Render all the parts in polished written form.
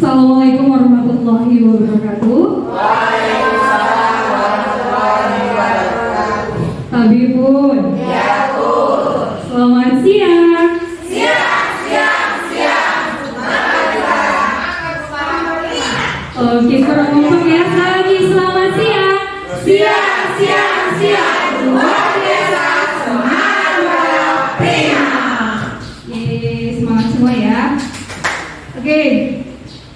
Assalamualaikum warahmatullahi wabarakatuh. Waalaikumsalam warahmatullahi wabarakatuh. Tabibun. Ya, Bu. Selamat siang. Siang. Oke, kurang ngomong ya. Lagi selamat siang. Siang. Luar biasa. Semangat prima. Semangat semua ya. Oke.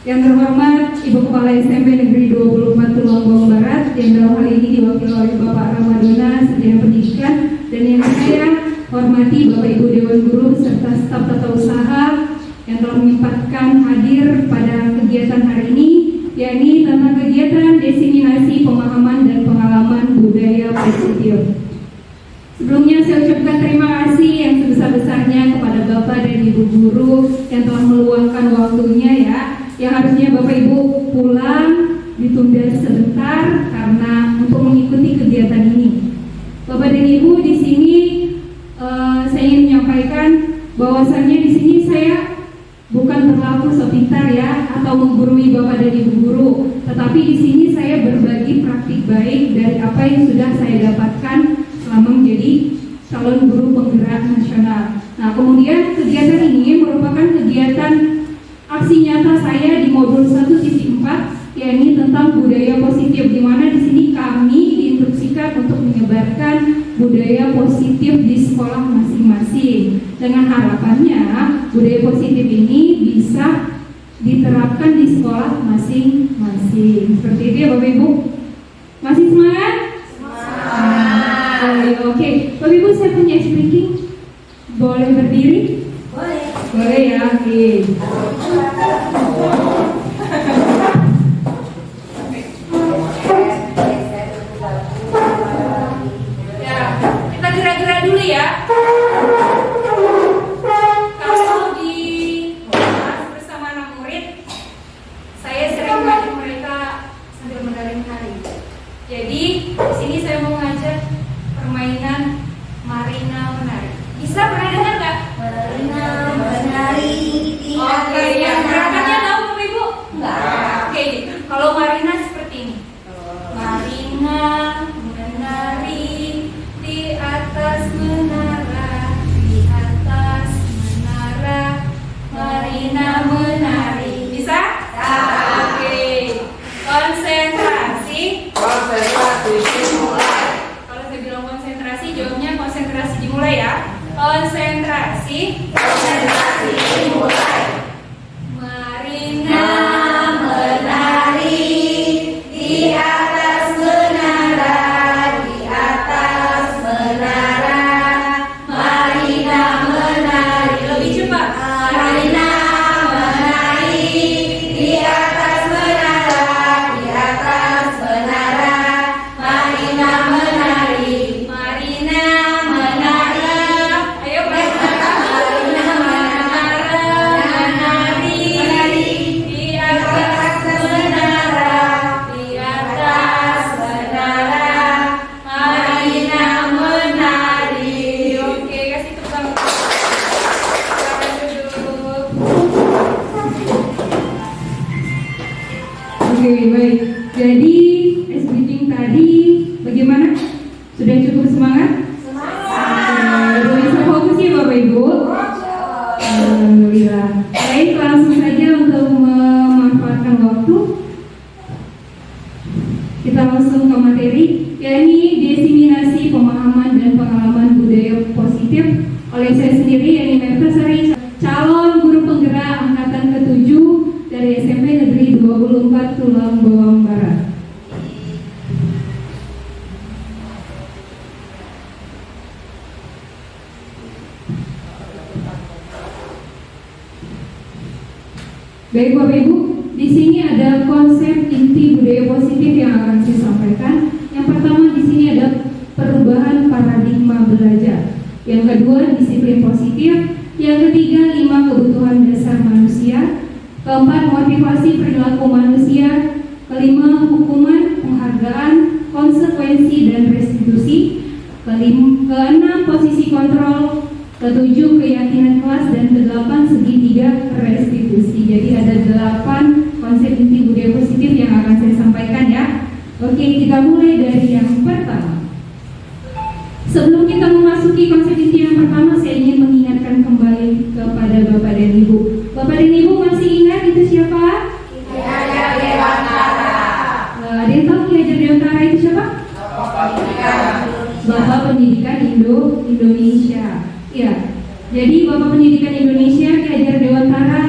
Yang terhormat Ibu Kepala SMP Negeri 24 Tulungagung Barat, yang dalam hal ini diwakili oleh Bapak Ramadona, Sarjana Pendidikan, dan yang saya hormati Bapak Ibu Dewan Guru serta staf tata usaha yang telah menyempatkan hadir pada kegiatan hari ini, yakni tentang kegiatan diseminasi pemahaman dan pengalaman budaya positif. Sebelumnya saya ucapkan terima kasih yang sebesar-besarnya kepada Bapak dan Ibu Guru yang telah meluangkan waktunya ya. Yang harusnya Bapak Ibu pulang ditunda sebentar karena untuk mengikuti kegiatan ini. Bapak dan Ibu di sini saya ingin menyampaikan bahwasannya di sini saya bukan berlaku so pintar ya atau menggurui Bapak dan Ibu guru, tetapi di sini saya berbagi praktik baik dari apa yang sudah saya dapatkan selama menjadi calon guru penggerak nasional. Nah, kemudian kegiatan ini merupakan kegiatan aksi nyata saya di modul 1.4, yakni tentang budaya positif, di mana di sini kami diinstruksikan untuk menyebarkan budaya positif di sekolah masing-masing. Dengan harapannya budaya positif ini bisa diterapkan di sekolah masing-masing. Seperti itu ya Bapak Ibu. Masih semangat? Semangat. Oke. Bapak Ibu, saya punya speaking. Boleh berdiri? Boleh ya. Oke. Ya, kita gerak-gerak dulu ya. Kalau di kelas bersama anak murid, saya sering ngajak mereka sambil mendaring hari. Jadi di sini saya mau ngajak permainan Marina Menari. Bisa pernah dengar nggak? Marina menari di Oke, ya. Gerakannya tahu Bapak Ibu? Enggak. Oke, kalau Marina seperti ini. Marina menari di atas menara, di atas menara. Marina menari. Bisa? Oke. Konsentrasi. Dimulai. Kalau saya bilang konsentrasi, jawabnya konsentrasi dimulai ya. Konsentrasi. Dimulai. Marina Menari di atas menara, di atas menara. Marina menari. lebih cepat. Marina menari di atas menara, di atas menara. Marina menari. Marina menari. Ayo Marina menari di atas menara, di atas menara. Marina menari. Oke, kasih tepuk tangan. Silakan duduk. Oke, baik. Jadi speaking tadi bagaimana? Sudah cukup semangat? Sudah bisa fokus ya Bapak Ibu? Alhamdulillah. Baik, langsung saja untuk memanfaatkan waktu. Kita langsung ke materi, yakni diseminasi pemahaman dan pengalaman budaya positif oleh saya sendiri, yakni Mevta Sari, calon guru penggerak angkatan ke-7 dari SMP Negeri 24 Tulungagung Barat. Baik Bapak Ibu, di sini ada konsep inti budaya positif yang akan saya sampaikan. Yang pertama di sini ada perubahan paradigma belajar. Yang kedua disiplin positif. Yang ketiga 5 kebutuhan dasar manusia. Keempat motivasi perilaku manusia. Kelima hukuman, penghargaan, konsekuensi dan restitusi. Keenam posisi kontrol. Ketujuh keyakinan kelas dan ke-8 segitiga restitusi. Jadi ada 8 konsep inti budaya positif yang akan saya sampaikan ya. Oke, kita mulai dari yang pertama. Sebelum kita memasuki konsep inti yang pertama, saya ingin mengingatkan kembali kepada Bapak dan Ibu. Bapak dan Ibu masih ingat itu siapa? Ki Hajar Dewantara. Ada yang tahu Ki Hajar Dewantara itu siapa? Bapak Pendidikan Indonesia. Ya, jadi Bapak Pendidikan Indonesia Ki Hajar Dewantara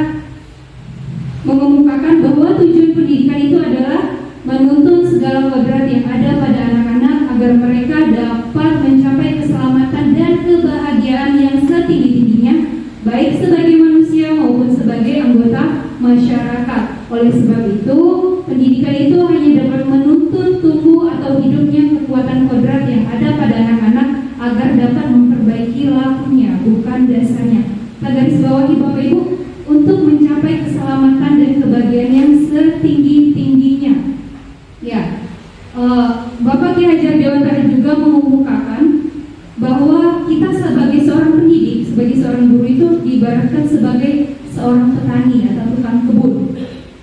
mengemukakan bahwa tujuan pendidikan itu adalah menuntun segala kodrat yang ada pada anak-anak agar mereka dapat mencapai keselamatan dan kebahagiaan yang setinggi-tingginya, baik sebagai manusia maupun sebagai anggota masyarakat. Oleh sebab itu, pendidikan itu hanya dapat menuntun tumbuh atau hidupnya kekuatan kodrat yang ada pada anak-anak agar dapat memperbaiki lakunya, bukan dasarnya. Kita garis bawahi Bapak Ibu, untuk mencapai keselamatan dan kebahagiaan yang setinggi-tingginya. Ya, Bapak Ki Hajar Dewantara juga mengemukakan bahwa kita sebagai seorang pendidik, sebagai seorang guru itu diibaratkan sebagai seorang petani atau tukang kebun.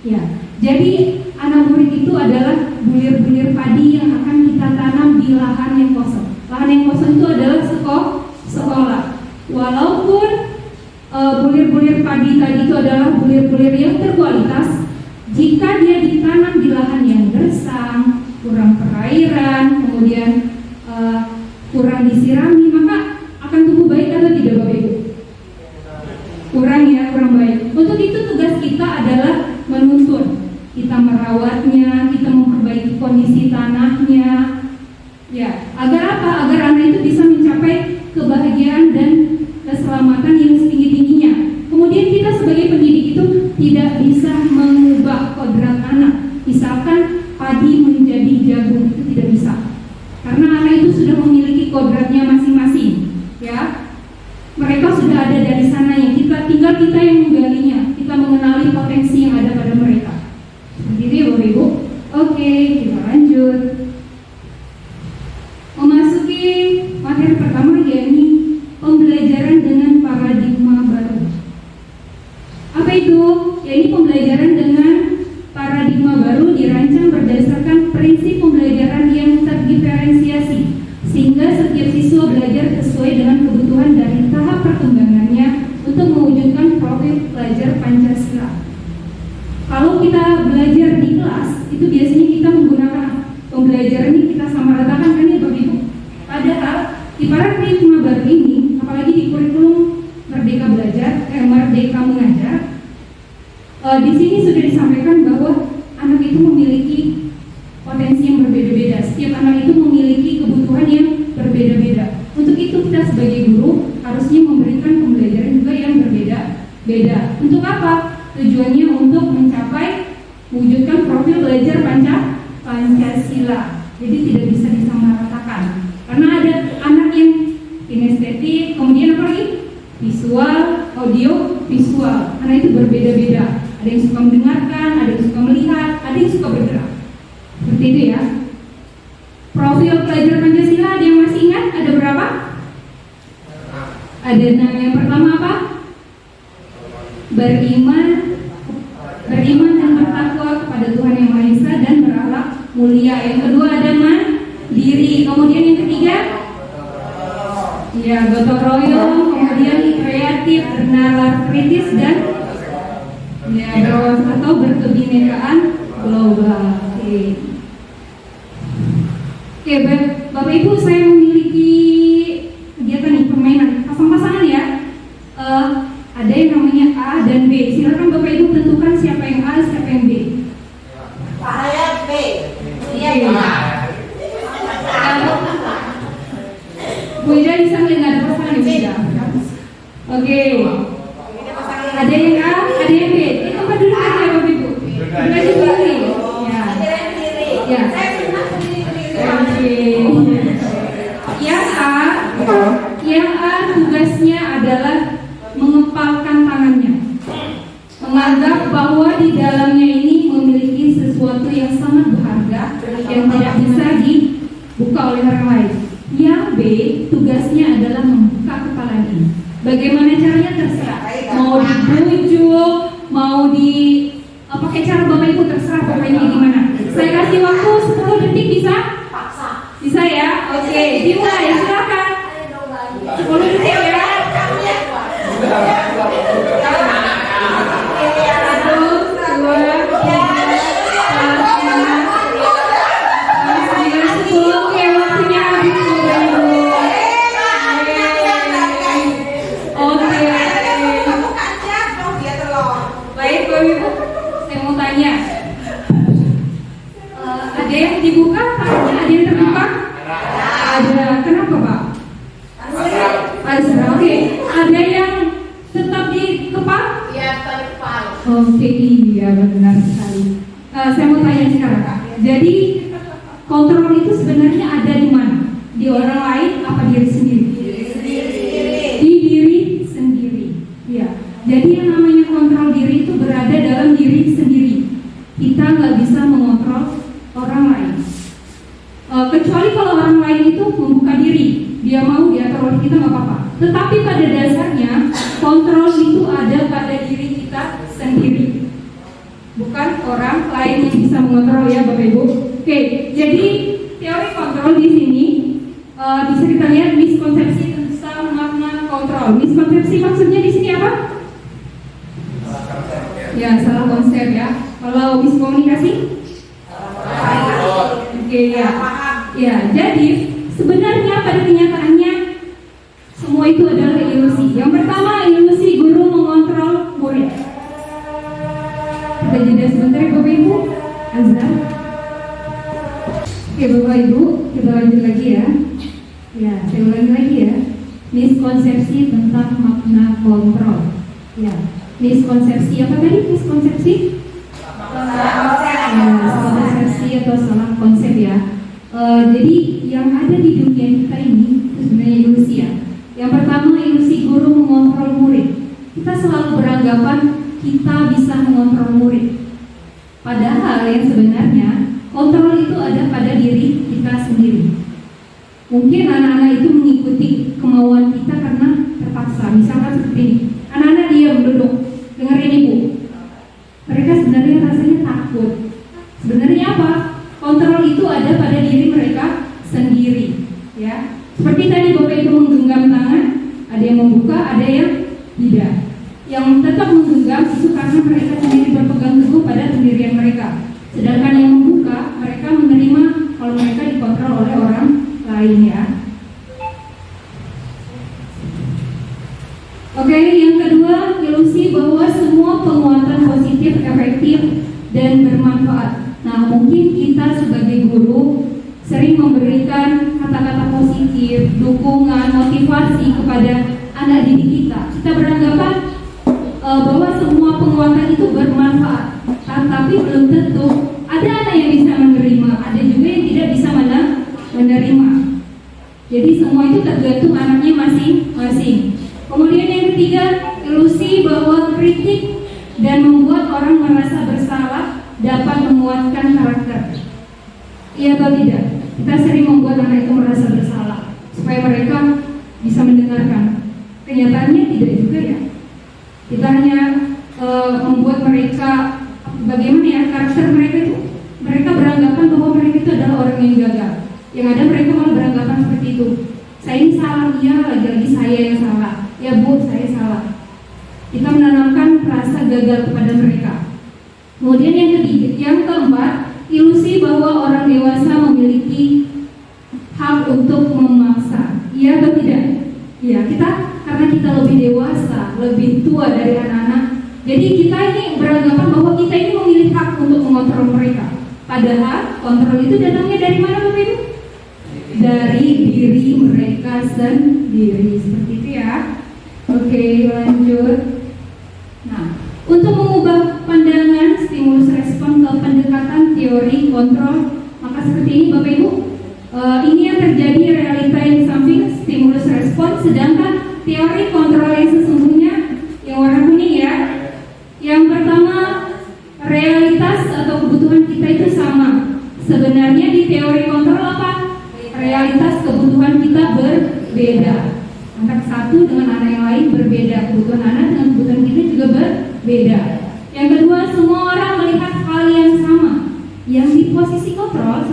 Ya, jadi anak murid itu adalah bulir-bulir padi yang akan kita tanam di lahan yang kosong. Lahan yang kosong itu adalah sekolah. Walaupun bulir-bulir padi tadi itu adalah bulir-bulir yang berkualitas, jika dia ditanam di lahan yang gersang, kurang perairan, kemudian kurang disirami, maka akan tumbuh baik atau tidak Bapak Ibu? Kurang baik. Untuk itu tugas kita adalah menuntun, kita merawatnya, kita memperbaiki kondisi tanahnya, ya, agar apa? Agar anak itu bisa mencapai kebahagiaan dan keselamatan yang setinggi-tingginya. Kemudian kita sebagai pendidik itu tidak bisa mengubah kodrat anak. Misalkan padi menjadi jagung, itu tidak bisa, karena anak itu sudah memiliki kodratnya masing-masing. Ya, mereka sudah ada dari sana, yang tinggal kita yang menggalinya, kita mengenali potensi yang ada pada mereka. Begitu ya Bapak Ibu. Oke, kita lanjut. Memasuki materi pertama, yakni pembelajaran dengan paradigma baru. Apa itu? Yakni pembelajaran dengan paradigma baru dirancang berdasarkan prinsip pembelajaran yang terdiferensiasi, sehingga setiap siswa belajar sesuai dengan kebutuhan dari tahap perkembangannya untuk mewujudkan profil pelajar Pancasila. Kalau kita belajar di kelas, itu biasanya kita menggunakan pembelajaran ini kita samaratakan kan ya Bapak Ibu. Padahal di paradigma baru ini, apalagi di kurikulum Merdeka Belajar, Merdeka Mengajar, di sini sudah disampaikan bahwa anak itu memiliki potensi yang berbeda-beda. Setiap anak itu memiliki kebutuhan yang berbeda-beda. Untuk itu kita sebagai guru harusnya memberikan pembelajaran juga yang berbeda-beda. Untuk apa? Tujuannya untuk mencapai mewujudkan profil belajar Pancasila. Jadi tidak bisa disamaratakan. Karena ada anak yang kinestetik, kemudian apa lagi? Visual, audio, visual. Anak itu berbeda-beda. Ada yang suka mendengarkan, ada yang suka melihat, ada yang suka bergerak. Seperti itu ya. Profil pelajar Pancasila, ada yang masih ingat? Ada berapa? Ada 6. Yang pertama apa? Beriman dan bertakwa kepada Tuhan Yang Maha Esa dan berakhlak mulia. Yang kedua ada mandiri. Kemudian yang ketiga, ya, gotong royong. Kemudian kreatif, bernalar kritis, dan ya, atau berkebinekaan global. Oke, Bapak Ibu, saya memiliki kegiatan nih, permainan pasang-pasangan ya. Ada yang namanya A dan B. Silakan Bapak Ibu tentukan siapa yang A, siapa yang B. Saya B. Iya, Oke. Bu Ida di sana nggak ada pasangan ya Bu Ida? Oke. Ada yang A, ada yang B. Ini tempat duduk aja Bapak Ibu. Duduk aja sendiri. Ya. Ya. Oke. Yang A tugasnya adalah mengepalkan tangannya, menganggap bahwa di dalamnya ini memiliki sesuatu yang sangat berharga yang tidak bisa dibuka oleh orang lain. Yang B tugasnya adalah membuka kepala ini. Bagaimana caranya terserah, mau dibujuk, mau di Pakai cara Bapak Ibu terserah pokoknya gimana. Saya kasih waktu 10 detik bisa? Bisa ya? Oke, dimulai silakan. 10 detik ya. Ada yang dibuka, tangannya ada yang terbuka? Ada. Kenapa Pak? Azra. Oke. Ada yang tetap di kepala? Iya, terpal. Oke, iya benar sekali. Saya mau tanya sekarang Kak. Jadi kontrol itu sebenarnya ada di mana? Di orang lain apa diri sendiri? Di diri sendiri. Iya. Jadi yang namanya kontrol diri itu berada dalam diri sendiri. Kita nggak bisa mengontrol orang lain. Kecuali kalau orang lain itu membuka diri, dia mau diatur oleh kita nggak apa-apa. Tetapi pada dasarnya kontrol itu ada pada diri kita sendiri, bukan orang lain yang bisa mengontrol ya Bapak Ibu. Oke, jadi teori kontrol di sini bisa kita lihat miskonsepsi tentang makna kontrol. Miskonsepsi maksudnya di sini apa? Ya, salah konsep ya. Kalau miskomunikasi? Oke, ya. Ya, jadi sebenarnya pada kenyataannya semua itu adalah ilusi. Yang pertama, ilusi guru mengontrol murid. Kita jeda sebentar ya Bapak Ibu. Azhar. Oke Bapak Ibu, kita lanjut lagi ya. Ya, saya ulangi lagi ya. Miskonsepsi tentang makna kontrol. Ya, miskonsepsi apa tadi? Miskonsepsi? Salah persepsi atau salah konsep ya. Jadi yang ada di dunia kita ini itu sebenarnya ilusi ya. Yang pertama, ilusi guru mengontrol murid. Kita selalu beranggapan kita bisa mengontrol murid. Padahal yang sebenarnya kontrol itu ada pada diri kita sendiri. Mungkin anak-anak itu mengikuti kemauan kita karena terpaksa. Misalkan seperti ini, anak-anak diam duduk, dengerin ibu. Mereka sebenarnya rasanya takut. Sebenarnya apa? Kontrol itu ada pada diri mereka sendiri, ya. Seperti tadi Bapak Ibu menggenggam tangan, ada yang membuka, ada yang tidak. Yang tetap menggenggam itu karena mereka sendiri berpegang teguh pada pendirian mereka. Sedangkan yang membuka, mereka menerima kalau mereka dikontrol oleh orang lain ya. Oke, yang kedua, ilusi bahwa semua penguatan positif, efektif, dan bermanfaat. Nah, mungkin kita sebagai guru sering memberikan kata-kata positif, dukungan, motivasi kepada anak didik kita. Kita beranggapan bahwa semua penguatan itu bermanfaat, tapi belum tentu. Ada anak yang bisa menerima, ada juga yang tidak bisa menerima. Jadi semua itu tergantung anaknya masing-masing. Kemudian yang ketiga, ilusi bahwa kritik dan membuat orang merasa bersalah dapat menguatkan karakter. Iya atau tidak? Kita sering membuat anak itu merasa bersalah supaya mereka bisa mendengarkan. Kenyataannya tidak juga ya. Kita hanya membuat mereka bagaimana ya karakter mereka itu. Mereka beranggapan bahwa mereka itu adalah orang yang gagal. Yang ada mereka malah beranggapan seperti itu. Saya ini salah, ya lagi-lagi saya yang salah. Ya Bu, saya salah. Kita menanamkan rasa gagal kepada mereka. Kemudian yang keempat, ilusi bahwa orang dewasa memiliki hak untuk memaksa. Iya atau tidak? Iya, karena kita lebih dewasa, lebih tua dari anak-anak. Jadi kita ini beranggapan bahwa kita ini memiliki hak untuk mengontrol mereka. Padahal kontrol itu datangnya dari mana Bapak Ibu? Dari diri mereka sendiri. Seperti itu ya. Oke, lanjut. Nah, untuk mengubah pandangan stimulus respon ke pendekatan teori kontrol, maka seperti ini Bapak Ibu. Ini yang terjadi realita yang di samping stimulus respon, sedangkan teori kontrol yang sesungguhnya yang warna kuning ya. Yang pertama, realitas atau kebutuhan kita itu sama. Sebenarnya di teori kontrol apa? Realitas kebutuhan kita berbeda. Antara satu dengan anak yang lain berbeda. Kebutuhan anak dengan kebutuhan kita juga berbeda. Yang kedua, semua orang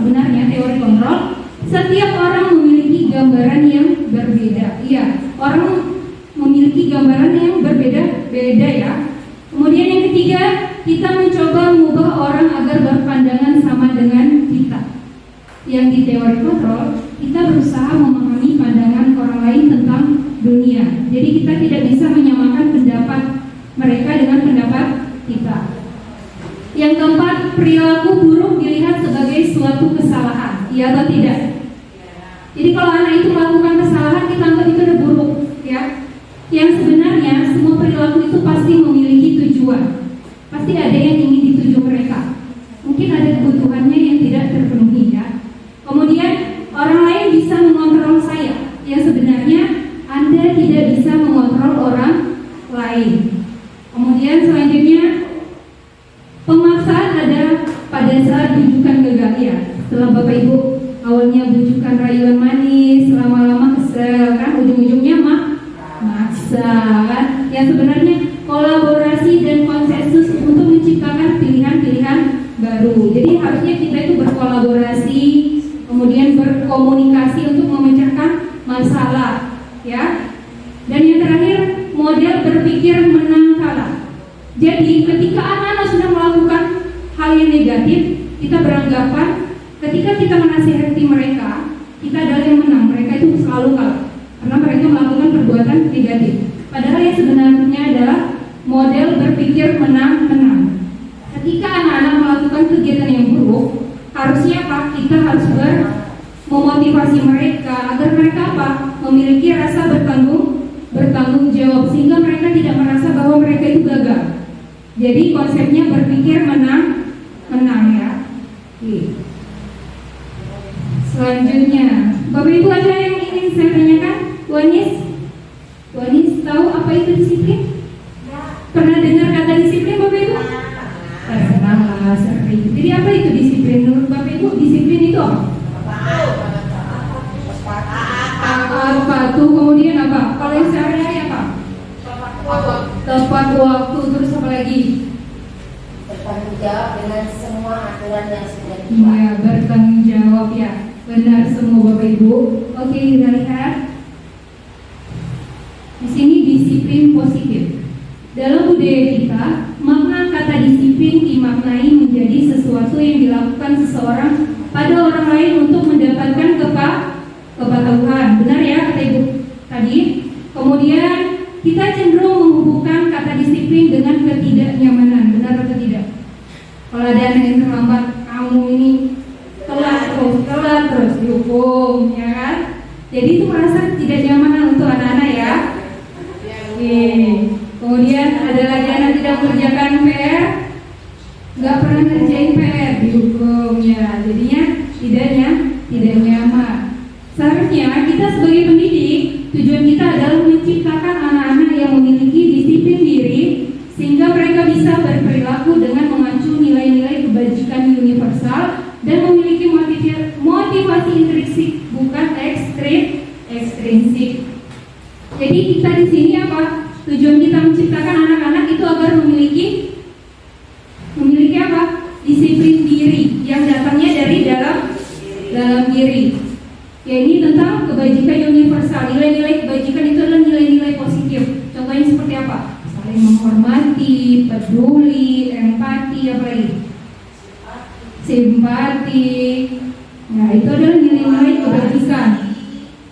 sebenarnya teori kontrol, setiap orang memiliki gambaran yang berbeda. Iya, orang memiliki gambaran yang berbeda-beda ya. Kemudian yang ketiga, kita mencoba mengubah orang agar berpandangan sama dengan kita. Yang di teori kontrol, kita berusaha memahami pandangan orang lain tentang dunia. Jadi kita tidak bisa menyamakan pendapat mereka dengan pendapat kita. Yang keempat, perilaku buruk dilihat sebagai suatu kesalahan, iya atau tidak? Jadi kalau anak itu melakukan kesalahan, kita anggap itu udah buruk, ya. Yang sebenarnya semua perilaku itu pasti memiliki tujuan. Pasti ada yang ingin dituju mereka. Mungkin ada kebutuhannya yang tidak terpenuhi, ya. Kemudian orang lain bisa mengontrol saya, yang sebenarnya Anda tidak bisa mengontrol orang lain. Kemudian selanjutnya, pemaksaan ada pada saat bujukan gagal, ya. Setelah Bapak Ibu awalnya bujukan rayuan manis, lama-lama kesel kan, ujung-ujungnya maksa kan. Yang sebenarnya kolaborasi dan konsensus untuk menciptakan pilihan-pilihan baru. Jadi harusnya kita itu berkolaborasi, kemudian berkomunikasi untuk memecahkan masalah, ya. Dan yang terakhir, model berpikir menang kalah. Jadi ketika anak-anak sudah melakukan hal yang negatif, kita beranggapan ketika kita menasihati mereka, kita adalah yang menang, mereka itu selalu kalah karena mereka melakukan perbuatan negatif. Padahal yang sebenarnya adalah model berpikir menang-menang. Ketika anak-anak melakukan kegiatan yang buruk, harusnya apa? Kita harus memotivasi mereka agar mereka apa? Memiliki rasa bertanggung jawab, sehingga mereka tidak merasa bahwa mereka itu gagal. Jadi konsepnya berpikir menang ya. Oke. Selanjutnya, Bapak Ibu ada yang ingin saya tanyakan? Bu Anis tahu apa itu disiplin? Pernah dengar kata disiplin Bapak Ibu? Pernah, sering. Jadi apa itu disiplin? Menurut Bapak Ibu disiplin itu apa? Patuh, kemudian apa? Kalau yang sehari-hari apa? Tepat waktu, terus apa lagi? Bertanggung jawab dengan semua aturan yang sudah dibuat. Iya, bertanggung jawab ya. Benar semua Bapak Ibu. Oke, kita lihat. Di sini disiplin positif. Dalam budaya kita, makna kata disiplin dimaknai menjadi sesuatu yang dilakukan seseorang pada orang lain untuk mendapatkan kepatuhan. Benar ya kata Ibu tadi? Kemudian kita cenderung menghubungkan kata disiplin dengan ketidaknyamanan. Benar atau tidak? Kalau ada anak yang terlambat, kamu ini telat terus dihukum, ya kan? Jadi itu merasa tidak nyaman untuk anak-anak ya. Oke. Kemudian ada lagi anak tidak mengerjakan PR, nggak pernah ngerjain PR, dihukum ya. Jadinya tidak nyaman. Seharusnya kita sebagai pendidik, tujuan kita adalah menciptakan anak-anak yang memiliki disiplin diri, sehingga mereka bisa berperilaku dengan mengacu nilai-nilai kebajikan universal dan memiliki motivasi intrinsik, bukan ekstrinsik. Jadi kita di sini apa? Tujuan kita menciptakan anak-anak itu agar memiliki apa? Disiplin diri yang datangnya dari dalam diri. Ya, ini tentang kebajikan universal. Nilai-nilai kebajikan itu adalah nilai-nilai positif. Contohnya seperti apa? Saling menghormati, peduli, empati, apa lagi? Simpati. Nah, itu adalah nilai-nilai kebajikan.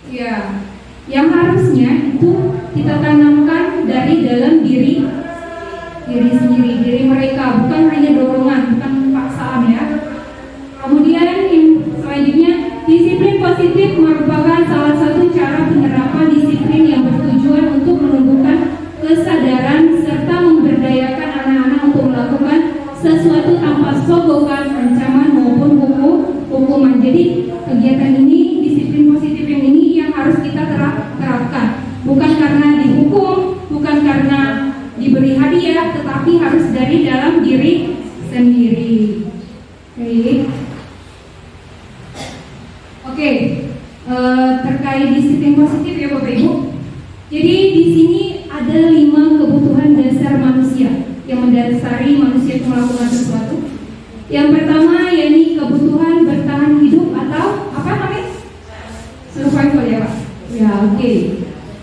Ya, yang harusnya itu kita tanamkan dari dalam diri sendiri, diri mereka, bukan hanya dorongan, bukan paksaan ya. Kemudian selanjutnya, disiplin positif merupakan salah satu cara penerapan disiplin yang bertujuan untuk menumbuhkan kesadaran serta memberdayakan anak-anak untuk melakukan sesuatu tanpa sogokan, ancaman maupun hukuman. Jadi kegiatan ini, disiplin positif yang ini yang harus kita terapkan, bukan karena dihukum, bukan karena diberi hadiah, tetapi harus dari dalam diri sendiri. Oke. Terkait disiplin positif ya Bapak Ibu. Jadi di sini ada 5 kebutuhan dasar manusia yang mendasari manusia itu melakukan sesuatu. Yang pertama yakni kebutuhan bertahan hidup atau apa namanya? Survival ya Pak? Ya oke.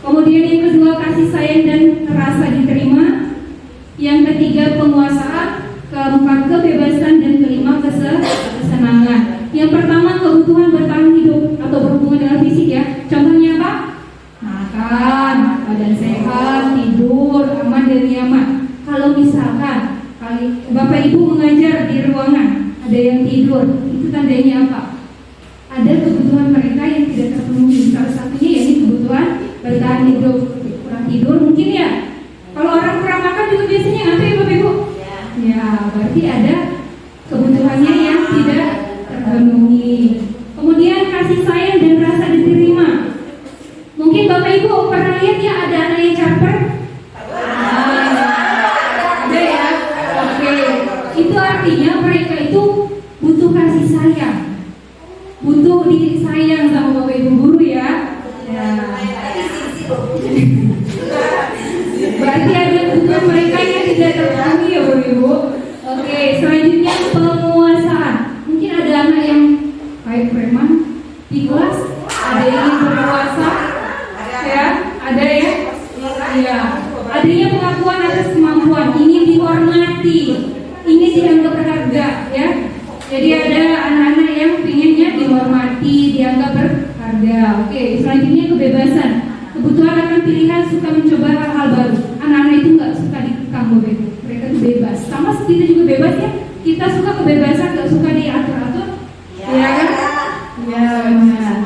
Kemudian yang kedua kasih sayang dan rasa diterima. Yang ketiga penguasaan. Keempat kebebasan dan kelima kesenangan. Yang pertama kebutuhan bertahan hidup atau berhubungan dengan fisik ya. Contohnya apa? Makan, badan sehat, tidur, aman dan nyaman. Kalau misalkan Bapak Ibu mengajar di ruangan, ada yang tidur, itu tandanya apa? Ada kebutuhan mereka yang tidak terpenuhi. Salah satunya yakni kebutuhan bertahan hidup. Kurang tidur mungkin ya. Kalau orang kurang makan juga biasanya apa ya Bapak Ibu? Ya, berarti ada kebutuhannya yang tidak terpenuhi. Kemudian kasih sayang dan rasa diterima. Mungkin Bapak Ibu pernah lihat ya ada anak yang caper. Ada ya. Oke. Itu artinya mereka itu butuh kasih sayang, butuh disayang sama Bapak Ibu guru ya. Ya. Berarti ada kebutuhan mereka yang tidak terpenuhi ya Bapak Ibu. Oke, selanjutnya penguasaan. Mungkin ada anak yang kayak preman di kelas, ada yang ingin berkuasa, ya, ada ya. Iya. Adanya pengakuan atas kemampuan, ingin dihormati, ingin dianggap berharga, ya. Jadi ada anak-anak yang inginnya dihormati, dianggap berharga. Oke, selanjutnya kebebasan. Kebutuhan akan pilihan, suka mencoba hal-hal baru. Anak-anak itu nggak suka dikekang, Bapak Ibu. Mereka itu bebas. Sama seperti kita juga bebas ya. Kita suka kebebasan, nggak suka diatur-atur. Ya kan? Ya. Nah.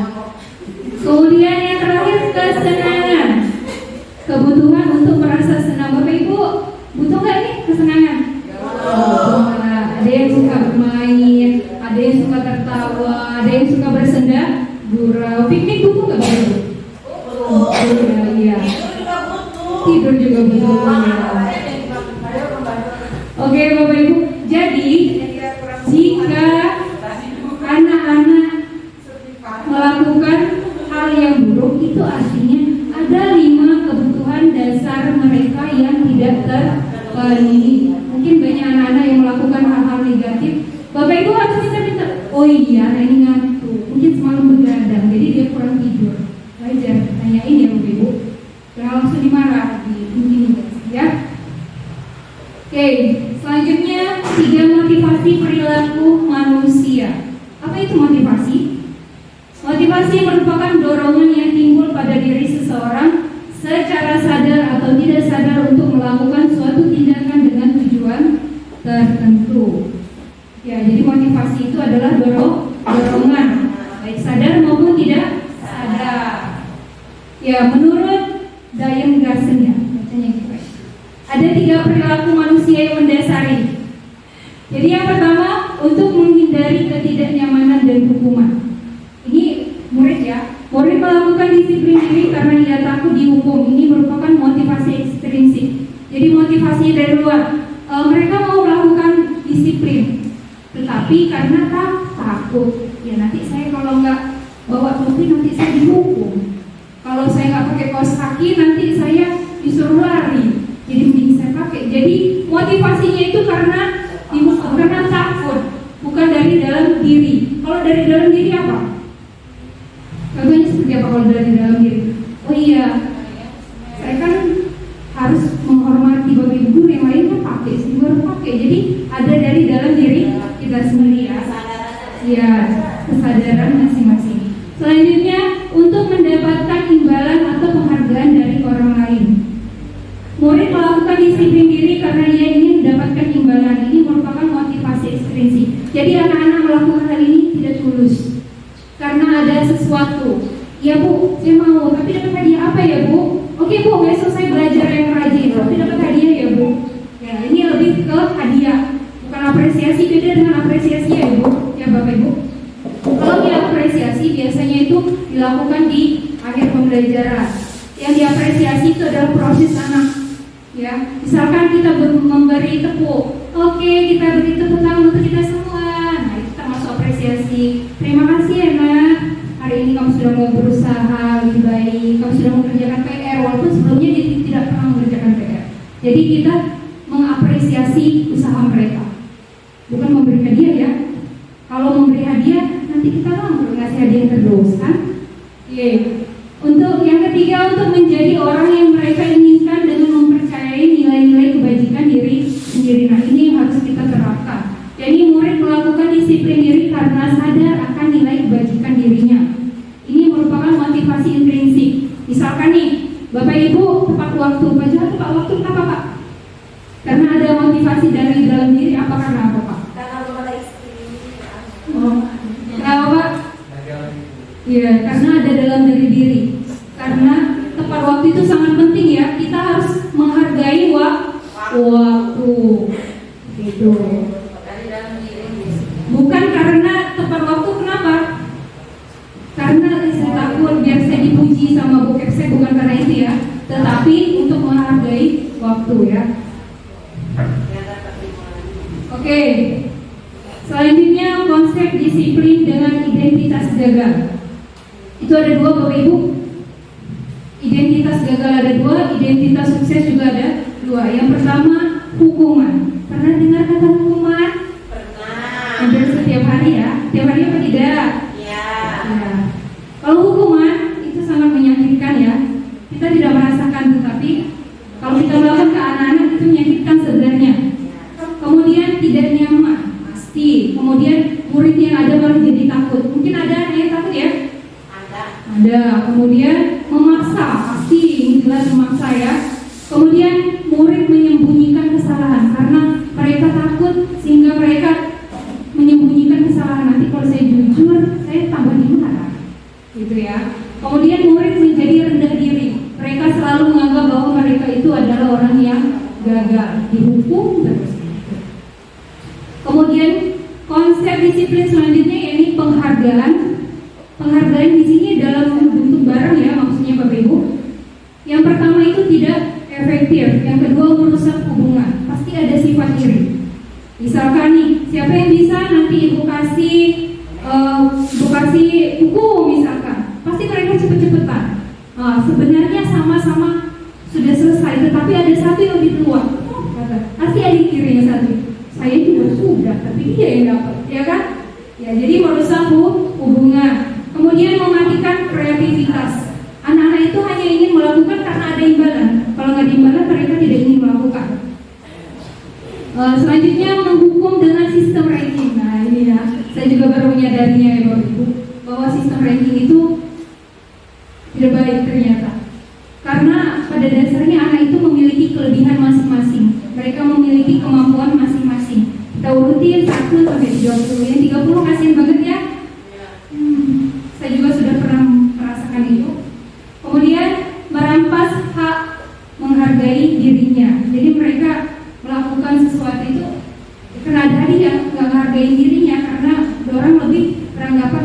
Kemudian yang terakhir kesenangan. Kebutuhan untuk merasa senang. Bapak Ibu butuh nggak nih kesenangan? Ada yang suka bermain, ada yang suka tertawa, ada yang suka bersenda gurau. Piknik butuh nggak Bapak Ibu? Iya. Tidur juga butuh. Oke Bapak Ibu. Jadi jika anak-anak melakukan hal yang buruk, itu artinya ada 5 kebutuhan dasar mereka yang tidak terpenuhi. Mungkin banyak anak-anak yang melakukan hal-hal negatif. Bapak Ibu harus bisa minta, oh iya ini ngantuk, mungkin semalam begadang, jadi dia kurang tidur. Wajar, tanyain ya Bapak Ibu. Jangan langsung dimarah, mungkin ya. Oke, selanjutnya 3 motivasi perilaku manusia. Apa itu motivasi? Motivasi merupakan dorongan yang timbul pada diri seseorang secara sadar atau tidak sadar untuk melakukan suatu tindakan dengan tujuan tertentu. Ya, jadi motivasi itu adalah dorongan, baik sadar maupun tidak sadar. Ya, menurut Diane Garson ya, bacanya gitu. Ada 3 perilaku manusia yang mendasari. Jadi yang pertama, untuk menghindari ketidaknyamanan dan hukuman. Ini murid ya, murid melakukan disiplin diri karena ia takut dihukum. Ini merupakan motivasi ekstrinsik. Jadi motivasi dari luar. Mereka mau melakukan disiplin, tetapi karena takut. Ya nanti saya kalau nggak bawa topi nanti saya dihukum. Kalau saya nggak pakai kaos kaki nanti saya disuruh lari. Jadi mending saya pakai. Jadi motivasinya itu karena takut, bukan dari dalam diri. Kalau dari dalam diri apa? Contohnya seperti apa kalau dari dalam diri? Oh iya, saya kan harus menghormati Bapak Ibu guru yang lain kan pakai, saya baru pakai. Jadi ada dari dalam diri kita sendiri ya. Ya, kesadaran masing-masing. Selanjutnya untuk mendapatkan imbalan atau penghargaan dari orang lain. Murid melakukan disiplin diri karena ia ingin mendapatkan imbalan. Ini merupakan motivasi ekstrinsik. Jadi anak-anak melakukan hal ini tidak tulus karena ada sesuatu. Ya Bu, saya mau, tapi dapat hadiah apa ya Bu? Oke Bu, besok saya belajar yang rajin, tapi dapat hadiah ya Bu. Ya, ini lebih ke hadiah, bukan apresiasi. Beda dengan apresiasi ya Bu, ya Bapak Ibu. Kalau diapresiasi biasanya itu dilakukan di akhir pembelajaran. Yang diapresiasi itu adalah proses anak. Ya, misalkan kita memberi tepuk, oke kita beri tepuk tangan untuk kita semua. Nah itu termasuk apresiasi. Terima kasih ya nak, hari ini kamu sudah mau berusaha lebih baik, kamu sudah mengerjakan PR walaupun sebelumnya dia tidak pernah mengerjakan PR. Jadi kita mengapresiasi usaha mereka. bukan memberi hadiah ya. Kalau memberi hadiah nanti kita ngasih hadiah terus kan. Oke. Untuk yang ketiga, untuk menjadi orang yang mereka inginkan dengan mempercayai nilai-nilai kebajikan diri sendiri. Nah, ini yang harus kita terapkan. Jadi murid melakukan disiplin diri karena sadar akan nilai kebajikan dirinya. Ini merupakan motivasi intrinsik. Misalkan nih, Bapak Ibu tepat waktu. Belajar tepat waktu kenapa Pak? Karena ada motivasi dari dalam diri. Apa karena apa Pak? Karena belum ada istri. Oh, kenapa Pak? Iya, karena ada dalam diri. Karena tepat waktu itu sangat penting ya. Kita harus menghargai waktu. Gitu. Bukan karena tepat waktu, kenapa? Karena saya takut biar saya dipuji sama bokep saya, bukan karena itu ya. Tetapi untuk menghargai waktu ya. Oke. Selanjutnya konsep disiplin dengan identitas gagal. Itu ada dua Bapak Ibu. Identitas gagal ada dua, identitas sukses juga ada dua. Yang pertama hukuman. Pernah dengar kata hukuman? Pernah. Hampir setiap hari ya. Setiap hari apa tidak? Ya. Ya. Kalau hukuman itu sangat menyakitkan ya. Kita tidak merasakan, tetapi kalau kita melakukan ke anak-anak itu menyakitkan sebenarnya. Kemudian tidak nyaman, pasti. Kemudian murid yang ada malah jadi takut. Mungkin ada anak yang takut ya? Ada. Kemudian memaksa, pasti ini jelas memaksa ya. Kemudian murid menyembunyikan kesalahan karena mereka takut sehingga mereka menyembunyikan kesalahan. Nanti kalau saya jujur, saya tambah dimarah, gitu ya. Kemudian murid menjadi rendah diri. Mereka selalu menganggap bahwa mereka itu adalah orang yang gagal, dihukum terus. Kemudian konsep disiplin selanjutnya yakni penghargaan. Penghargaan di sini dalam bentuk barang ya, maksudnya Bapak Ibu. Yang pertama itu tidak efektif, yang kedua merusak hubungan. Pasti ada sifat iri. Misalkan nih, siapa yang bisa nanti ibu kasih buku misalkan, pasti mereka cepet-cepetan. Sebenarnya sama-sama sudah selesai, tetapi ada satu yang lebih tua. Pasti adik kiri yang satu. Saya juga sudah, tapi dia yang dapat, ya kan? Ya, jadi merusak hubungan. Kemudian mematikan kreativitas. Anak-anak itu hanya ingin melakukan karena ada imbalan. Kalau nggak ada imbalan, mereka tidak ingin melakukan. Selanjutnya menghukum dengan sistem ranking. Nah ini ya, saya juga baru menyadarinya ya Bapak Ibu, bahwa sistem ranking itu tidak baik ternyata. Karena pada dasarnya anak itu memiliki kelebihan masing-masing. Mereka memiliki kemampuan masing-masing. Kita urutin 1 sampai 30. Yang 30 kasihan banget ya. Saya juga sudah pernah merasakan itu. Kemudian merampas hak menghargai dirinya. Jadi mereka melakukan sesuatu itu karena ada hadiah, nggak menghargai dirinya karena orang lebih beranggapan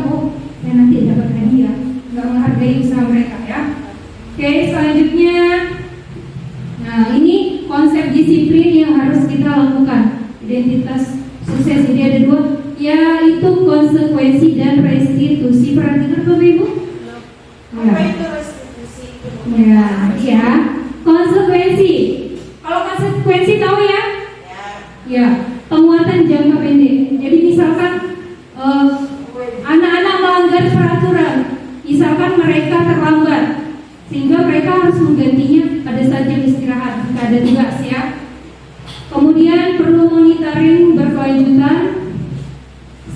saya nanti dapat hadiah, nggak menghargai usaha mereka ya. Oke, selanjutnya, nah ini konsep disiplin yang harus kita lakukan. Identitas sukses ini ada dua, yaitu konsekuensi dan restitusi. Perhatikan Bapak Ibu. Apa itu restitusi? Ya, konsekuensi. Kalau konsekuensi tahu ya? Ya, penguatan jangka pendek. Jadi misalkan anak-anak melanggar peraturan, misalkan mereka terlambat, sehingga mereka harus menggantinya pada saat jam istirahat jika ada tugas ya. Kemudian perlu monitoring berkelanjutan,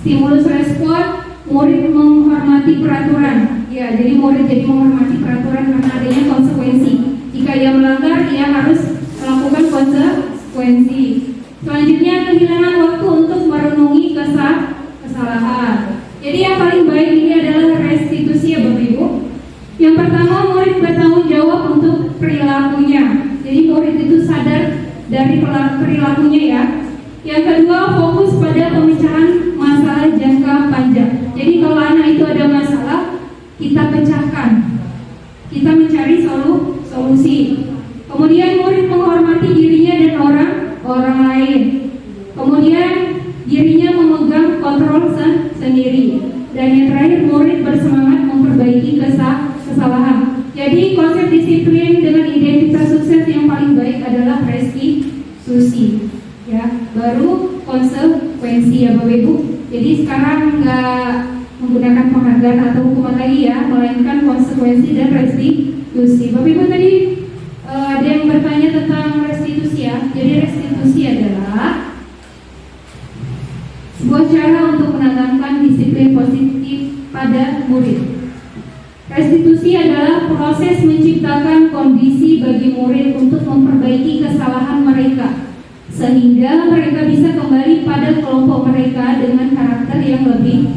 stimulus respon, murid menghormati peraturan. Ya, jadi murid jadi menghormati peraturan karena adanya konsekuensi. Jika ia melanggar, ia harus melakukan konsekuensi. Selanjutnya kehilangan waktu untuk merenungi kesalahan. Jadi yang paling baik ini adalah restitusi ya Bapak Ibu. Yang pertama, murid bertanggung jawab untuk perilakunya. Jadi murid itu sadar dari perilakunya ya. Yang kedua, fokus pada pemecahan masalah jangka panjang. Jadi kalau anak itu ada masalah, kita pecahkan. Kita mencari solusi. Kemudian murid menghormati dirinya dan orang lain. Kemudian dirinya memegang kontrol sendiri. Dan yang terakhir, murid bersemangat memperbaiki kesalahan. Jadi konsep disiplin dengan identitas sukses yang paling baik adalah restitusi. Ya, baru konsekuensi. konsekuensi ya Bapak Ibu. Jadi sekarang nggak menggunakan penghargaan atau hukuman lagi ya, melainkan konsekuensi dan restitusi. Bapak Ibu tadi ada yang bertanya tentang restitusi ya. Jadi restitusi adalah sebuah cara untuk menanamkan disiplin positif pada murid. Restitusi adalah proses menciptakan kondisi bagi murid untuk memperbaiki kesalahan mereka, sehingga mereka bisa kembali pada kelompok mereka dengan karakter yang lebih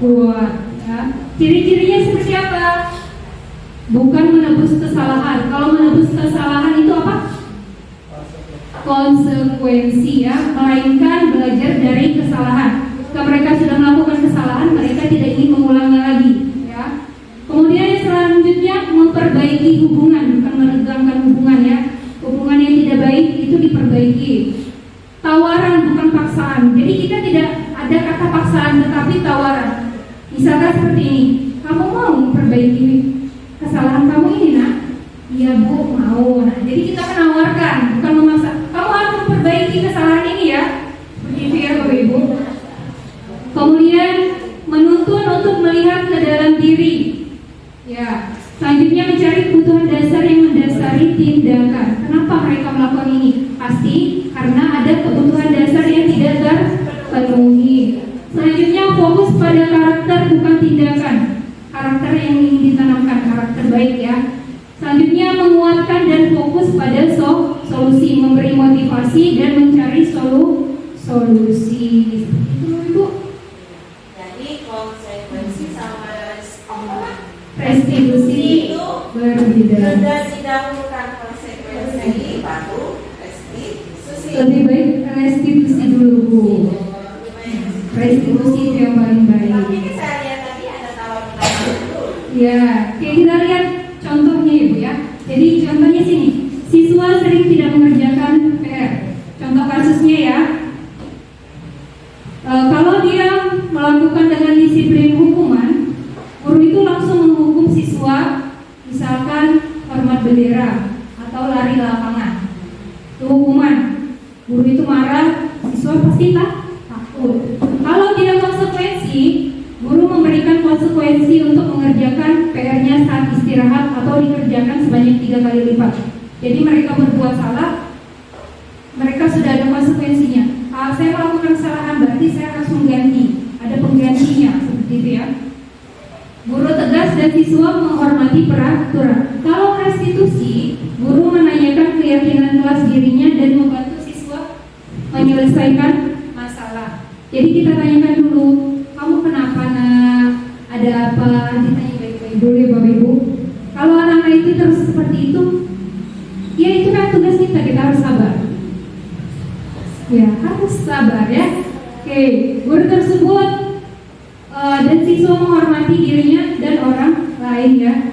kuat. Ya. Ciri-cirinya seperti apa? Bukan menebus kesalahan. Kalau menebus kesalahan itu apa? Konsekuensi ya, melainkan belajar dari kesalahan. Jika mereka sudah melakukan kesalahan, mereka tidak ingin mengulangnya lagi. Ya. Kemudian yang selanjutnya memperbaiki hubungan, bukan menegangkan hubungan ya. Hubungan yang tidak baik itu diperbaiki. Tawaran bukan paksaan. Jadi kita tidak ada kata paksaan, tetapi tawaran. Misalkan seperti ini, kamu mau memperbaiki kesalahan kamu ini nak? Iya bu, mau. Nah, jadi kita menawarkan, bukan memaksa. Kamu harus memperbaiki kesalahan ini ya. Begitu ya Bapak Ibu. Kemudian menuntun untuk melihat ke dalam diri. Ya, selanjutnya mencari kebutuhan dasar yang mendasari tindakan. Kenapa mereka melakukan ini? Pasti karena ada kebutuhan dasar yang tidak terpenuhi. Selanjutnya fokus pada karakter bukan tindakan. Karakter yang ingin ditanamkan, karakter baik ya. Selanjutnya menguatkan dan fokus pada solusi, memberi motivasi dan mencari solusi. Itu Ibu. Jadi konsekuensi sama Restitusi itu berbeda. sudah didahulukan konsekuensi baru restitusi. Lebih baik restitusi dulu Bu. Restitusi itu yang paling baik. Tapi ini saya lihat tadi ada tawar-tawar dulu. Ya, oke, kita lihat contohnya Ibu ya. Jadi contohnya sini, siswa sering tidak mengerjakan PR. Contoh kasusnya ya. Kalau dia melakukan dengan disiplin hukuman, guru itu langsung menghukum siswa, misalkan hormat bendera atau lari lapangan. Itu hukuman. Guru itu marah, siswa pasti takut. Kalau dia konsekuensi, guru memberikan konsekuensi untuk mengerjakan PR-nya saat istirahat atau dikerjakan sebanyak 3 kali lipat. Jadi mereka berbuat salah, mereka sudah ada konsekuensinya. Kalau saya melakukan kesalahan, berarti saya harus mengganti. Ada penggantinya, seperti itu ya. Guru tegas dan siswa menghormati peraturan. Kalau restitusi, guru menanyakan keyakinan kelas dirinya dan membantu siswa menyelesaikan masalah. Jadi kita tanyakan dulu, kamu kenapa nak? Ada apa? Ditanya baik-baik dulu ya Bapak Ibu. Kalau anak-anak itu terus seperti itu, ya itu kan tugas kita harus sabar. Ya harus sabar ya. Oke, guru tersebut dan siswa menghormati dirinya dan orang lain ya.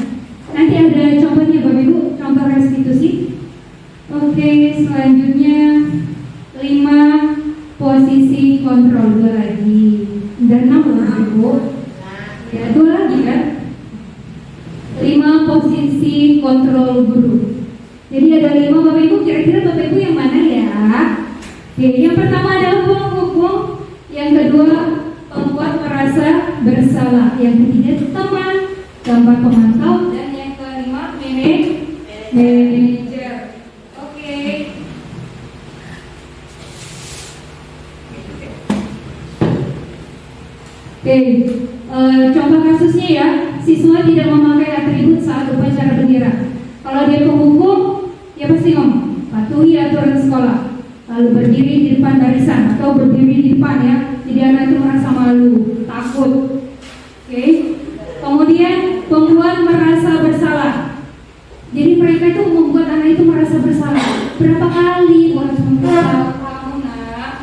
Nanti ada contohnya Bapak Ibu, contoh restitusi. Oke, selanjutnya 5 posisi kontrol, 2 lagi. Dan 6 Bapak Ibu. Ya 2 lagi kan. 5 posisi kontrol guru. Jadi ada 5 Bapak Ibu, kira-kira Bapak Ibu yang mana ya? Oke, yang pertama adalah hukum, yang kedua membuat merasa bersalah, yang ketiga teman, keempat pemantau, dan yang kelima manajer. Oke. Oke, contoh kasusnya ya, siswa tidak memakai atribut saat upacara bendera. Kalau dia penghukum, ya pasti ngomong patuhi aturan sekolah. Lalu berdiri di depan barisan atau berdiri di depan ya, jadi anak itu merasa malu, takut. Oke. Kemudian membuat merasa bersalah. Jadi mereka itu membuat anak itu merasa bersalah. Berapa kali harus memberitahu kamu nak?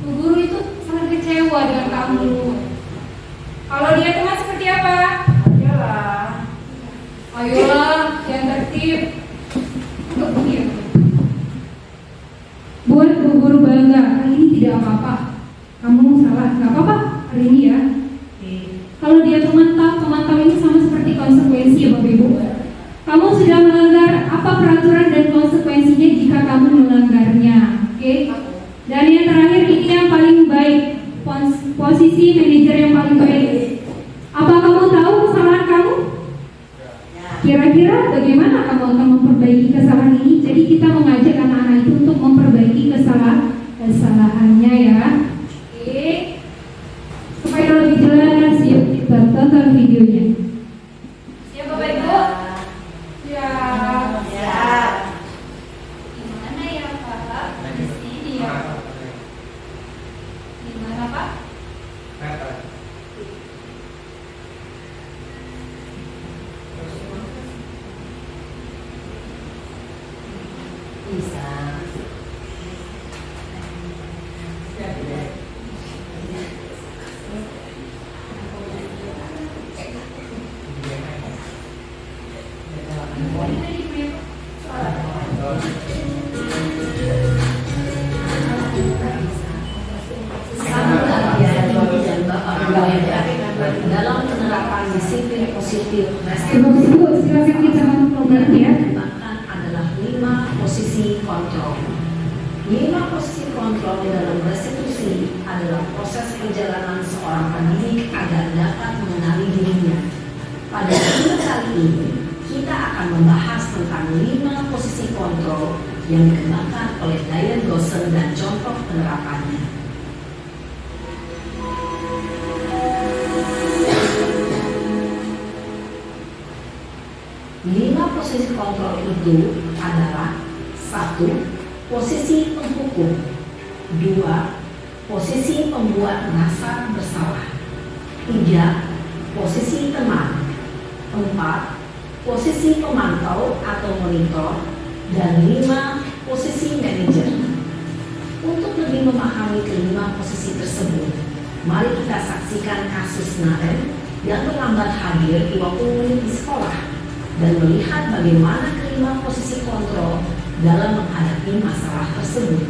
Guru itu sangat kecewa dengan kamu. Kalau dia teman seperti apa? Ayolah, yang tertib. Buat guru bangga, hari ini tidak apa-apa. Kamu salah, nggak apa-apa hari ini ya. Kalau dia pemantau ini sama seperti konsekuensi ya Bapak Ibu. Kamu sudah melanggar apa peraturan dan konsekuensinya jika kamu melanggarnya. Oke. Dan yang terakhir ini yang paling Sama ya dan Bapak dalam penerapan disiplin positif Bapak Ibu, silakan kita masuk program ya. bahkan adalah 5 posisi kontrol. 5 posisi kontrol dalam restitusi adalah proses perjalanan seorang pendidik agar dapat mengenali dirinya. Pada video kali ini, kita akan membahas tentang 5 posisi kontrol yang dikembangkan oleh Diane Gosser dan contoh penerapannya. Lima posisi kontrol itu adalah 1. Posisi penghukum. 2. Posisi pembuat merasa bersalah. 3. Posisi teman. 4. Posisi pemantau atau monitor. Dan 5. Posisi manajer. Untuk lebih memahami kelima posisi tersebut, mari kita saksikan kasus Naren yang terlambat hadir 20 menit di sekolah dan melihat bagaimana kelima posisi kontrol dalam menghadapi masalah tersebut.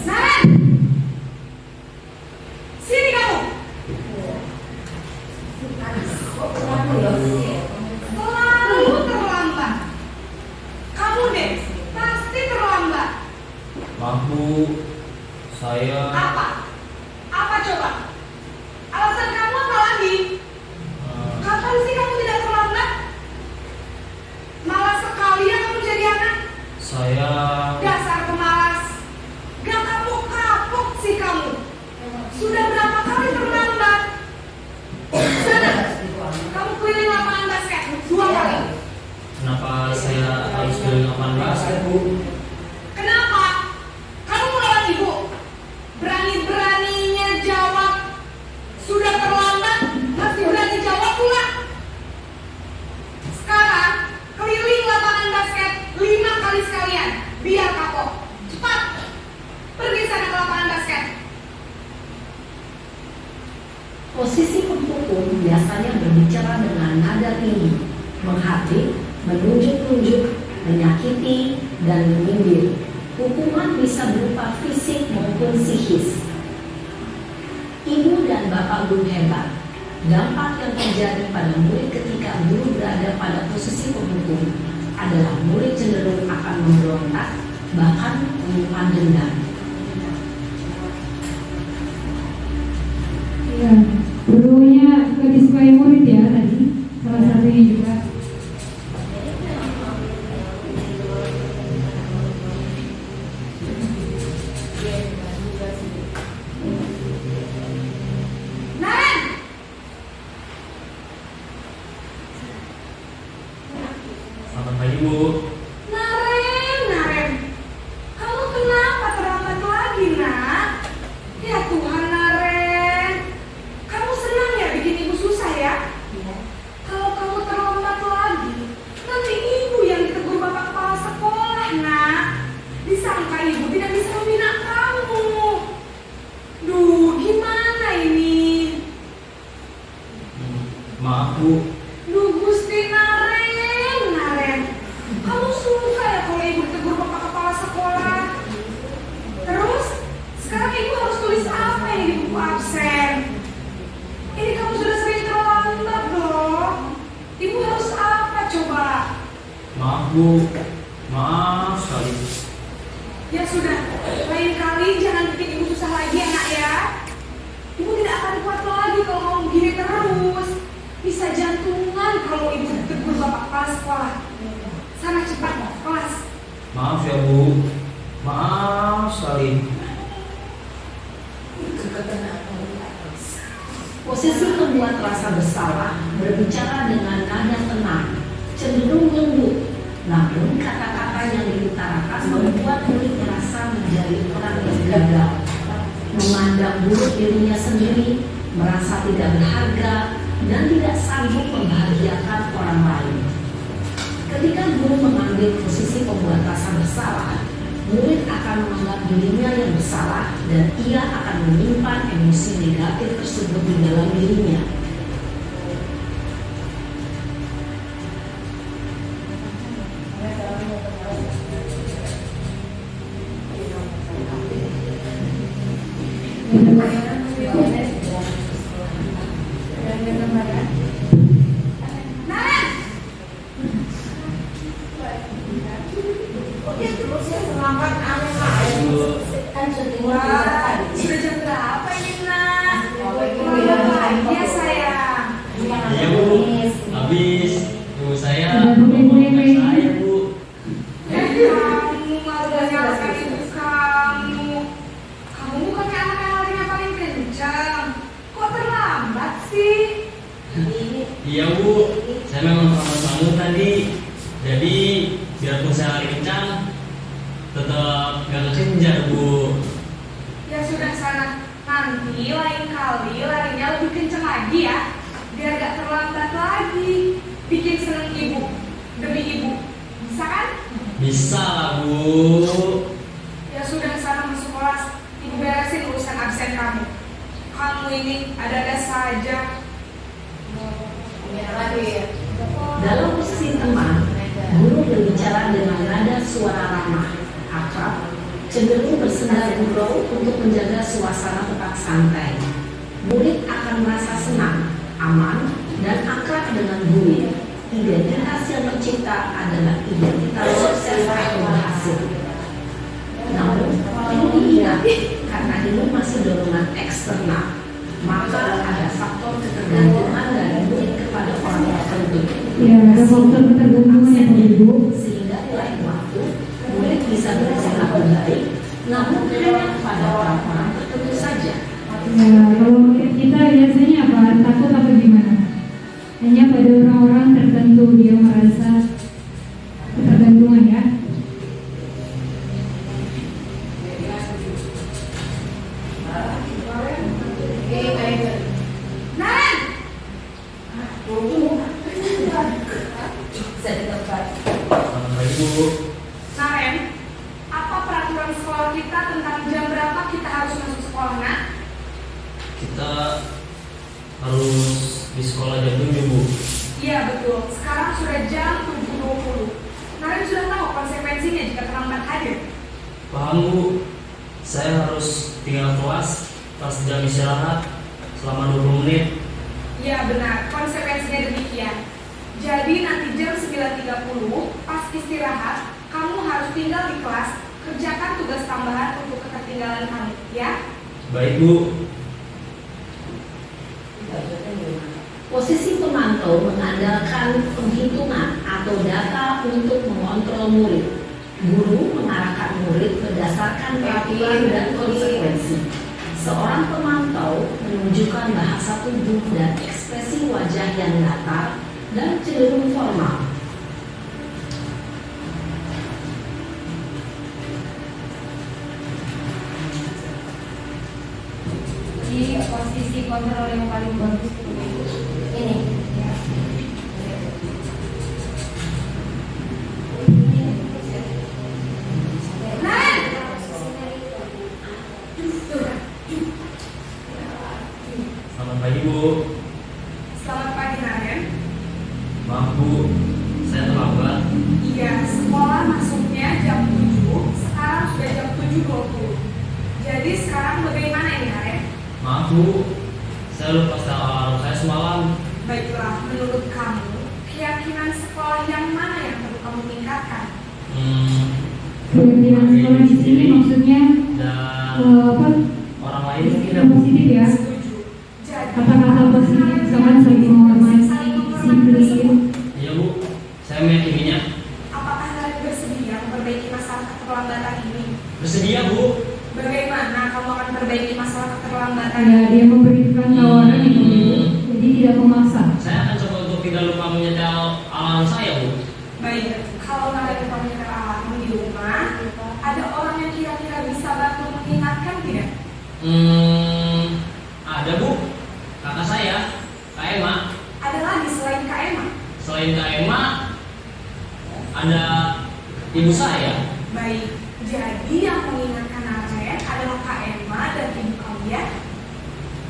Naren! Sini kamu! Selalu terlambat. Kamu deh, pasti terlambat. Maaf Bu, saya Apa? Apa coba? Alasan kamu apa lagi? Kapan sih kamu tidak terlambat? Malas sekali ya kamu jadi anak. saya Dasar pemalas. Gak kapok-kapok sih kamu. Sudah berapa kali terlambat? Sana, kamu keliling lapangan basket 2 kali. kenapa saya harus keliling lapangan basket Bu? Kenapa? Kamu melawan ibu. Berani-beraninya jawab. Sudah terlambat, masih berani jawab pula. Sekarang, keliling lapangan basket 5 kali sekalian. Biar kapok. Cepat. Pergi sana ke lapangan basket. Posisi penghukum biasanya berbicara dengan nada tinggi, menghati, menunjuk-nunjuk, menyakiti, dan menyindir. Hukuman bisa berupa fisik maupun psikis. Ibu dan bapak guru hebat. Dampak yang terjadi pada murid ketika guru berada pada posisi penghukum adalah murid cenderung akan memberontak, bahkan menyimpan dendam. Iya, gurunya gak disukai murid ya tadi. Salah satunya juga. Naren! Selamat pagi Bu. Naren, kamu kenapa terlambat lagi, nak? Ya Tuhan, Naren, kamu senang ya bikin ibu susah ya? Kalau kamu terlambat lagi, nanti ibu yang ditegur bapak kepala sekolah, nak. Disangka ibu tidak bisa membina kamu. Duh, gimana ini? Maaf Bu, Duh, Gusti Naren, kamu suka ya kalau ibu tegur bapak kepala sekolah? Terus, sekarang ibu harus tulis apa ini di buku absen? Ini kamu sudah sering terlambat loh. Ibu harus apa coba? maaf Bu, maaf sekali. Ya sudah, lain kali jangan bikin ibu susah lagi ya nak ya. Ibu tidak akan kuat lagi kalau kamu begini terus. Bisa jantungan kalau ibu tegur bapak kepala sekolah. Sana cepat kelas. Maaf ya Bu, maaf sekali. Posisi membuat rasa bersalah berbicara dengan nada tenang, cenderung lembut. Namun kata-kata yang diutarakan membuat murid merasa menjadi orang yang gagal, memandang buruk dirinya sendiri, merasa tidak berharga, dan tidak sanggup membahagiakan orang lain. Ketika guru mengambil posisi pembuat rasa bersalah, murid akan menganggap dirinya yang bersalah dan ia akan menyimpan emosi negatif tersebut di dalam dirinya. Wah, sudah jam berapa ini, Nak? Lagi ya, sayang. Iya Bu, habis Bu saya Ada Bu, ngomongin saya Bu. Kamu malah nyalakan ibu kamu. Kamu bukannya anak yang larinya paling kencang. Kok terlambat sih? Iya Bu, saya memang terlambat bangun tadi. Jadi biarpun saya lari kencang, tetap gak kekejar Bu. Ya sudah sana. Nanti lain kali larinya lebih kencang lagi ya. Biar gak terlambat lagi. Bikin seneng ibu. Demi ibu. Bisa kan? Bisa lah Bu. Ya sudah sana masuk kelas. Ibu beresin urusan absen kamu. Kamu ini ada-ada saja. Dalam posisi teman, guru berbicara dengan nada suara ramah, akrab, cenderung bersenda gurau untuk menjaga suasana tetap santai. Murid akan merasa senang, aman, dan akrab dengan guru. Identitas yang tercipta adalah identitas sukses atau berhasil. Namun, perlu diingat, karena ini masih dorongan eksternal, maka ada faktor ketergantungan dari murid kepada orang tertentu. Ya, ada faktor ketergantungan ya Bapak Ibu. Sehingga di lain waktu murid bisa berperilaku baik, namun hanya pada orang-orang tertentu saja. Ya, kalau murid kita biasanya apa? Takut apa gimana? Hanya pada orang-orang tertentu dia merasa ketergantungan ya. Nan! Selamat pagi Bu. Naren, apa peraturan sekolah kita tentang jam berapa kita harus masuk sekolah, Nak? Kita harus di sekolah jam 7 Bu. Iya betul, sekarang sudah jam 7.20. Naren sudah tahu konsekuensinya jika terlambat hadir. Paham Bu, saya harus tinggal kelas pas jam istirahat selama 20 menit. Iya benar, konsekuensinya demikian. Jadi nanti jam 9.30 pas istirahat, kamu harus tinggal di kelas, kerjakan tugas tambahan untuk ketertinggalan kamu, ya? Baik Bu. Posisi pemantau mengandalkan penghitungan atau data untuk mengontrol murid. Guru mengarahkan murid berdasarkan peraturan dan konsekuensi. Seorang pemantau menunjukkan bahasa tubuh dan ekspresi wajah yang datar dan cenderung formal. Di posisi kontrol yang paling bagus ini. Naren! Selamat pagi Bu. Selamat pagi Naren. Maaf Bu, saya terlambat. Iya, sekolah masuknya jam 7, sekarang sudah jam 7.20. Jadi sekarang bagaimana ini Naren? Maaf Bu, saya lupa setel alarm saya semalam. Baiklah, menurut kamu, keyakinan sekolah yang mana yang perlu kamu tingkatkan? Keyakinan sekolah di sini maksudnya Dan apa? orang lain mungkin Yang positif ya. Setuju. Jadi, Kata-kata positif misalkan saling menghormati, disiplin. Iya Bu, saya meyakininya. apakah Naren bersedia memperbaiki masalah keterlambatan ini? Bersedia Bu. Bagaimana kamu akan perbaiki masalah keterlambatan Ya, ini? dia memberikan tawaran ya Bapak Ibu. Jadi tidak memaksa. Saya akan coba untuk tidak lupa menyetel alarm saya Bu. Baik, kalau Naren lupa menyetel alarm di rumah, ada orang yang kira-kira bisa bantu mengingatkan tidak? Ada Bu, kakak saya, Kak Emma. Ada lagi selain Kak Emma? Selain Kak Emma, Baik, jadi yang mengingatkan Naren adalah Kak Emma dan ibu kamu ya.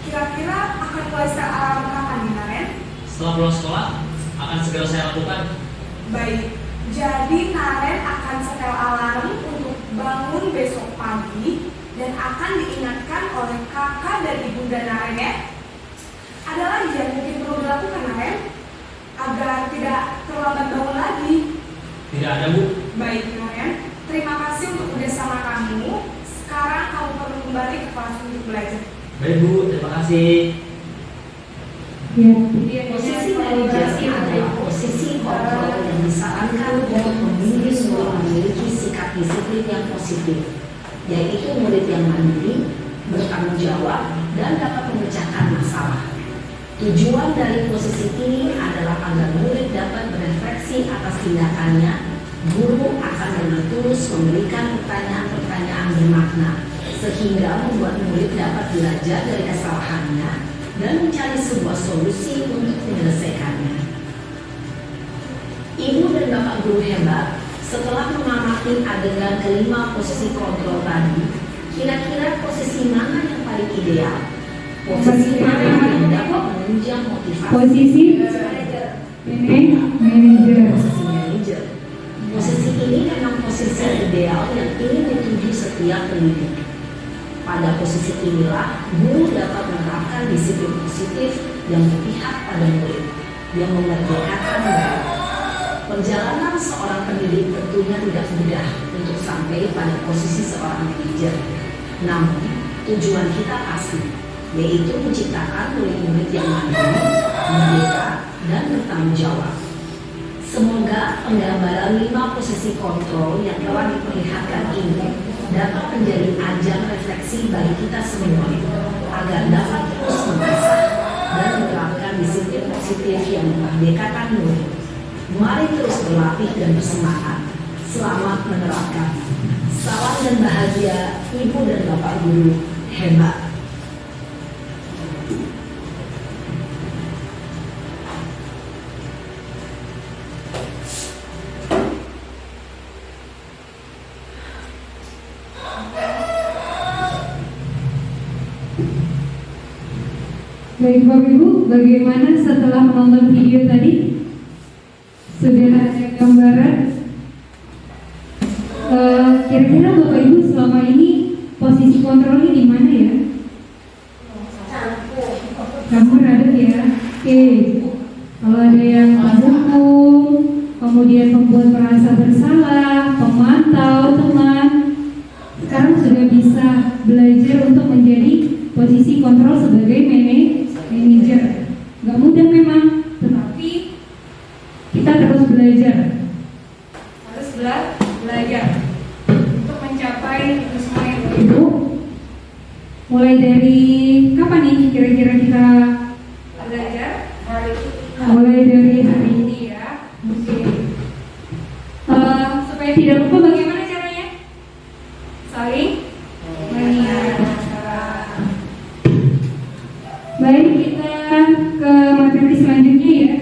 Kira-kira akan mulai setel alarm kapan nih Naren? Setelah pulang sekolah, akan segera saya lakukan. Baik, jadi Naren akan setel alarm untuk bangun besok pagi dan akan diingatkan oleh kakak dan ibunda Naren ya. Ada lagi yang mungkin perlu dilakukan Naren agar tidak terlambat bangun lagi? Tidak ada, Bu. Baik Naren, terima kasih untuk kerjasama kamu. Sekarang kamu perlu kembali ke kelas untuk belajar. Baik, Bu. Terima kasih. Ya. Posisi manajer adalah posisi kontrol yang disarankan untuk membimbing murid memiliki sikap disiplin yang positif, yaitu murid yang mandiri, bertanggung jawab, dan dapat memecahkan masalah. Tujuan dari posisi ini adalah agar murid dapat berefleksi atas tindakannya. Guru akan dengan tulus memberikan pertanyaan-pertanyaan bermakna, sehingga membuat murid dapat belajar dari kesalahannya dan mencari sebuah solusi untuk menyelesaikannya. Ibu dan Bapak guru hebat, setelah mengamati adegan kelima posisi kontrol tadi, kira-kira posisi mana yang paling ideal? Posisi mana yang dapat menunjang motivasi? Posisi manajer. Posisi manajer. Posisi ini memang posisi ideal yang ingin dituju setiap pendidik. Pada posisi inilah guru dapat menerapkan disiplin positif yang berpihak pada murid, yang memerdekakan murid. Perjalanan seorang pendidik tentunya tidak mudah untuk sampai pada posisi seorang manajer. Namun, tujuan kita pasti, yaitu menciptakan murid-murid yang mandiri, merdeka, dan bertanggung jawab. Semoga penggambaran 5 posisi kontrol yang telah diperlihatkan ini dapat menjadi ajang refleksi bagi kita semua agar dapat terus mengasah dan menerapkan disiplin positif yang memerdekakan murid. Mari terus berlatih dan bersemangat. Selamat menerapkan. Salam dan bahagia Ibu dan Bapak guru hebat. Baik Bapak Ibu, bagaimana setelah menonton video tadi? Sudah ada gambaran? Kira-kira Bapak Ibu selama ini posisi kontrolnya di mana ya? Campur aduk ya. Oke. Kalau ada yang menghukum, kemudian membuat merasa bersalah, pemantau teman, sekarang sudah bisa belajar untuk menjadi posisi kontrol sebagai manajer. Gak mudah memang, tetapi kita terus belajar. Harus belajar untuk mencapai itu semua yang itu. Mulai dari kapan nih kira-kira kita belajar? Mulai dari hari ini ya. Oke. Supaya tidak lupa bagaimana caranya? Saling mengingatkan. Baik, kita ke materi selanjutnya ya,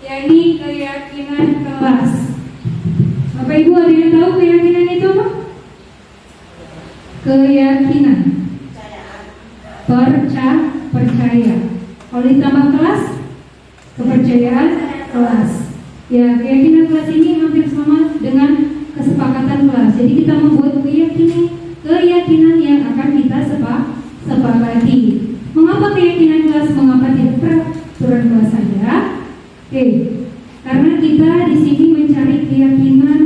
yakni keyakinan kelas. Bapak Ibu ada yang tahu keyakinan itu apa? Keyakinan, percaya. Kalau ditambah kelas, kepercayaan kelas. Ya, keyakinan kelas ini hampir sama dengan kesepakatan kelas. Jadi kita membuat keyakinan yang akan kita sepakati. Mengapa keyakinan kelas? Mengapa tidak peraturan kelas saja? Oke, karena kita di sini mencari keyakinan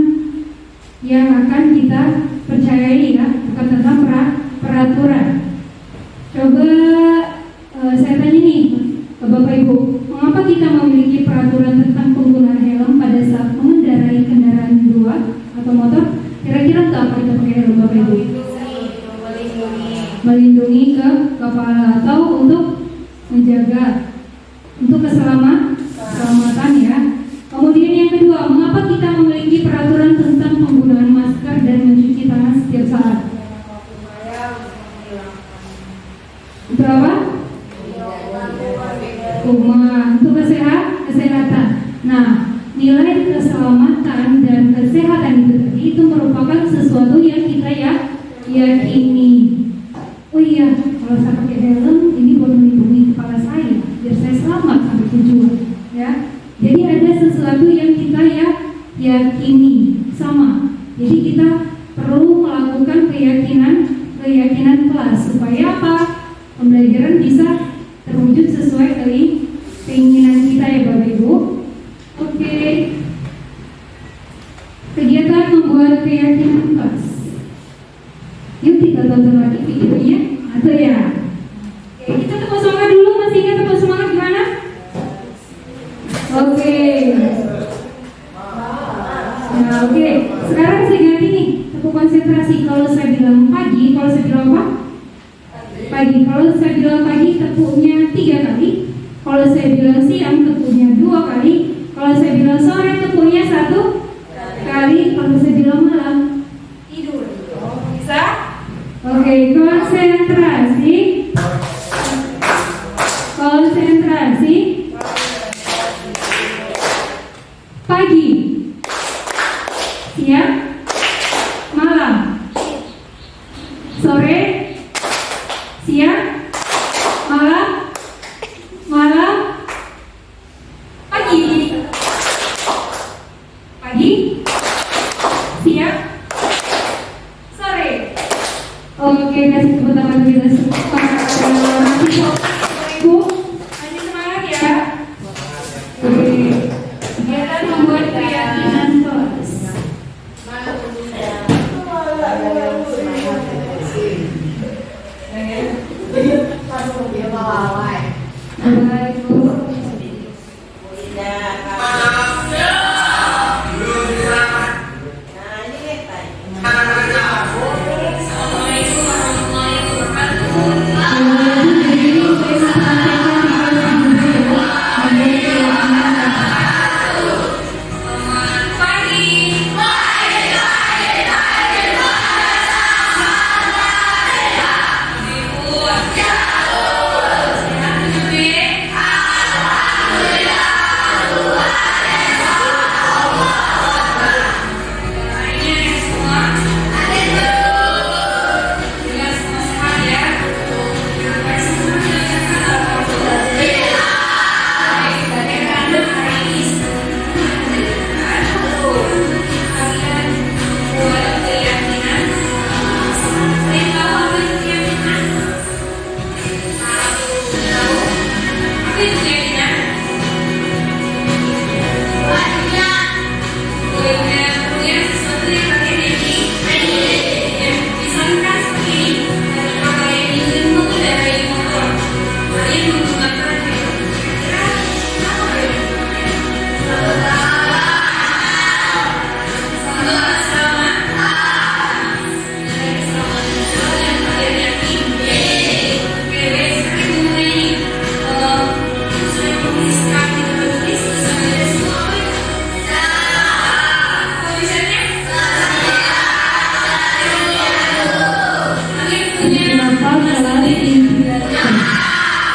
yang akan kita percayai ya, bukan tentang peraturan. Coba saya tanya nih ke Bapak Ibu, mengapa kita memiliki peraturan tentang penggunaan helm pada saat mengendarai kendaraan dua atau motor? Kira-kira untuk apa kita pakai helm Bapak Ibu? Melindungi ke kepala atau untuk menjaga untuk keselamatan ya. Kemudian yang kedua, mengapa kita memiliki peraturan tentang penggunaan masker dan mencuci tangan setiap saat? Untuk apa? Untuk kesehatan. Nah, nilai keselamatan dan kesehatan itu merupakan sesuatu melakukan keyakinan kelas supaya apa? Pembelajaran bisa terwujud sesuai dari keinginan kita ya Bapak Ibu. Oke. Kegiatan membuat keyakinan kelas. Yuk kita tonton lagi videonya atau ya? Oke, kita tepuk semangat dulu. Masih ingat tepuk semangat gimana? Oke. Nah, oke. Sekarang saya ganti nih tepuk konsentrasi. Kalau saya bilang pagi, kalau saya bilang apa? Pagi. Kalau saya bilang pagi, tepuknya 3 kali. Kalau saya bilang siang, tepuknya 2 kali. Kalau saya bilang sore, tepuknya 1 kali. Kalau saya bilang malam, Tidur. Bisa? oke, konsentrasi. Konsentrasi. Pagi, siang, malam, sore, siang, malam, malam, pagi, pagi, siang, sore. Oke, kasih tepuk tangan kita semua. Ibu, masih semangat ya. Oke, kegiatan membuat keyakinan kelas. Baik, Bu.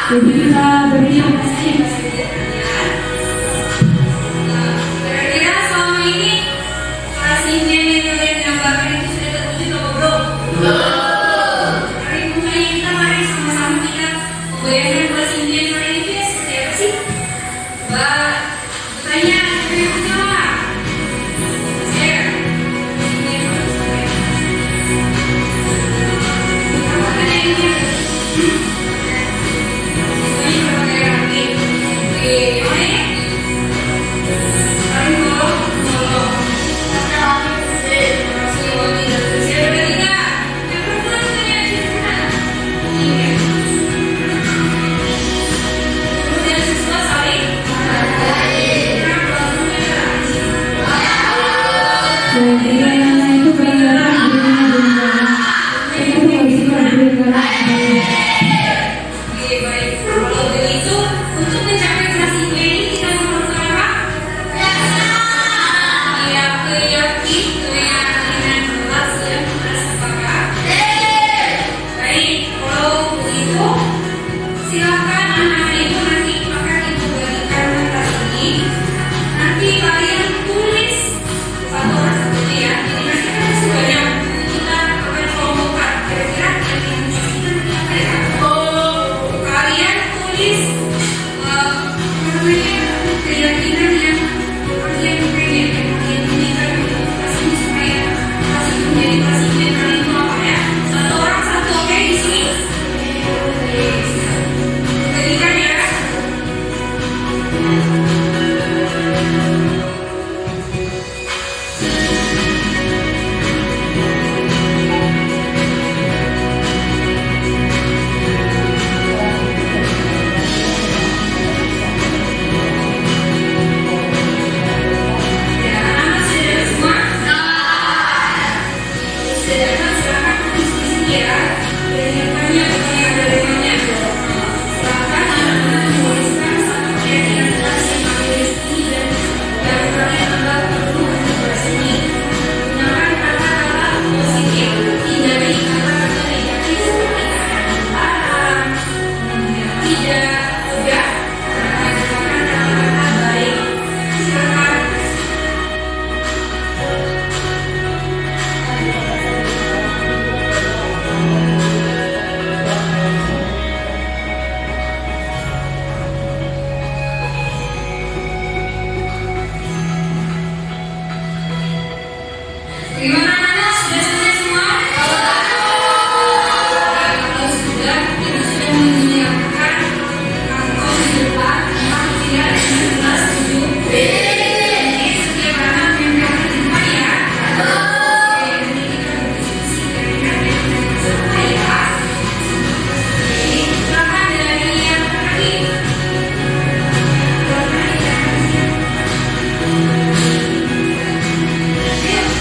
Jadi kita beri Kira-kira selama ini kelas India yang kalian gambarkan itu sudah terwujud atau belum? Mari mulai kita mari sama-sama kita membayangkan kelas India yang kalian itu ya seperti apa sih? Coba bertanya berikutnya lah. Saya apa tanya ini? Ini berbagai rapi. ya. Berdasarkannya yang ada lemahnya. Silakan anak-anak menuliskan satu chat yang jelas yang kalian ini dan yang kalian anggap perlu untuk ini. Gunakan kata-kata positif, hindari kata-kata negatif seperti kata barang, tidak, udah. Gunakan kata-kata baik. Silakan. Gimana anak? Sudah selesai semua? Kalau sudah, kita sudah menyiapkan kantong di depan 4, 3, 11, 7. Jadi setiap anak menempel di depan ya. Oke, nanti kita berdiskusi dari kalian yang peserta ya. Oke, silakan dari yang terakhir. Silakan ya. Yuk.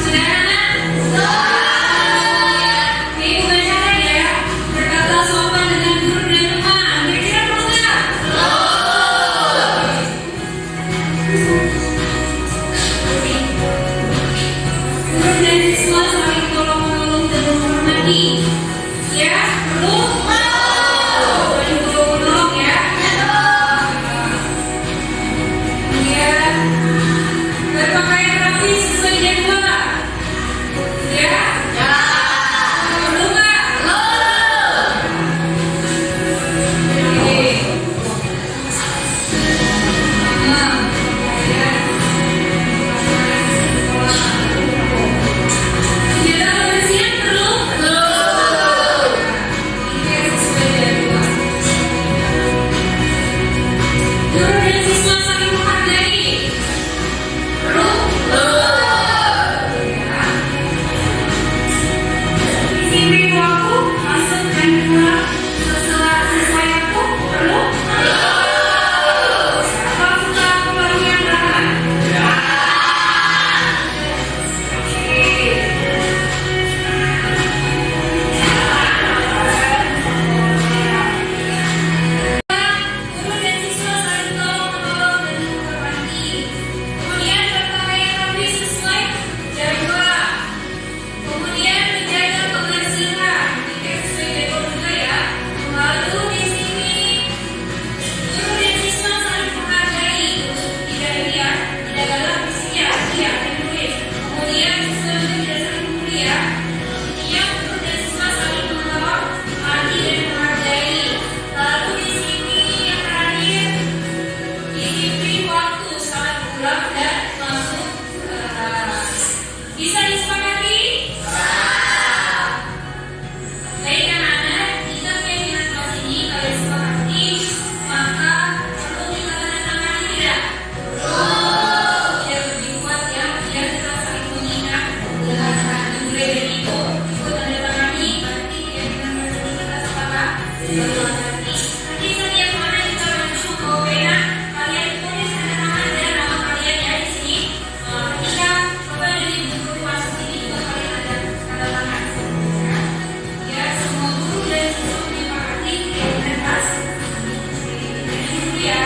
Sudah anak? Ibu baca ya. Berkata sopan dengan guru dan teman. Kira-kira perlu nggak? Guru dan siswa saling tolong-menolong dan menghormati. Ya, perlu? Saling tolong-menolong ya. Kemudian berpakaian rapi sesuai jadwal. Ya? Perlu nggak? Oke. Senjata kebersihan perlu? Ini sesuai jadwal. Guru dan siswa saling menghargai. Perlu? Ya. Disiplin waktu, masuk dan keluar sesuai waktu. Perlu? Siapa suka keluarnya berapa? Oke. Guru dan siswa saling tolong-menolong dan menghormati. Kemudian berpakaian rapi sesuai jadwal. Kemudian menjaga kebersihan. Ini sesuai jadwal juga ya. Lalu di sini guru dan siswa saling menghargai. Tidak liar, tidak galak di sini ya. Iya, ditulis. Kemudian siswa juga tidak saling membuli ya. Intinya guru dan siswa saling menolong, menghormati dan menghargai. Lalu di sini yang terakhir disiplin waktu saat pulang dan masuk kelas. Bisa disepakati? Baik anak-anak, jika keinginan kelas ini kalian sepakati, maka perlu kita tanda tangani tidak? Biar lebih kuat ya, biar kita saling mengingat dengan mulai dari itu. Ikut tanda tangani, berarti keyakinan kelas ini kita sepakat. Nanti setiap mana kita langsung bawa pena, kalian tulis tanda tangan dan nama kalian ya di sini. Ketika bapak dari guru masuk sini juga kalian ada tanda tangan. Ya, semua guru dan siswa menyepakati keyakinan kelas. Jadi dulu ya.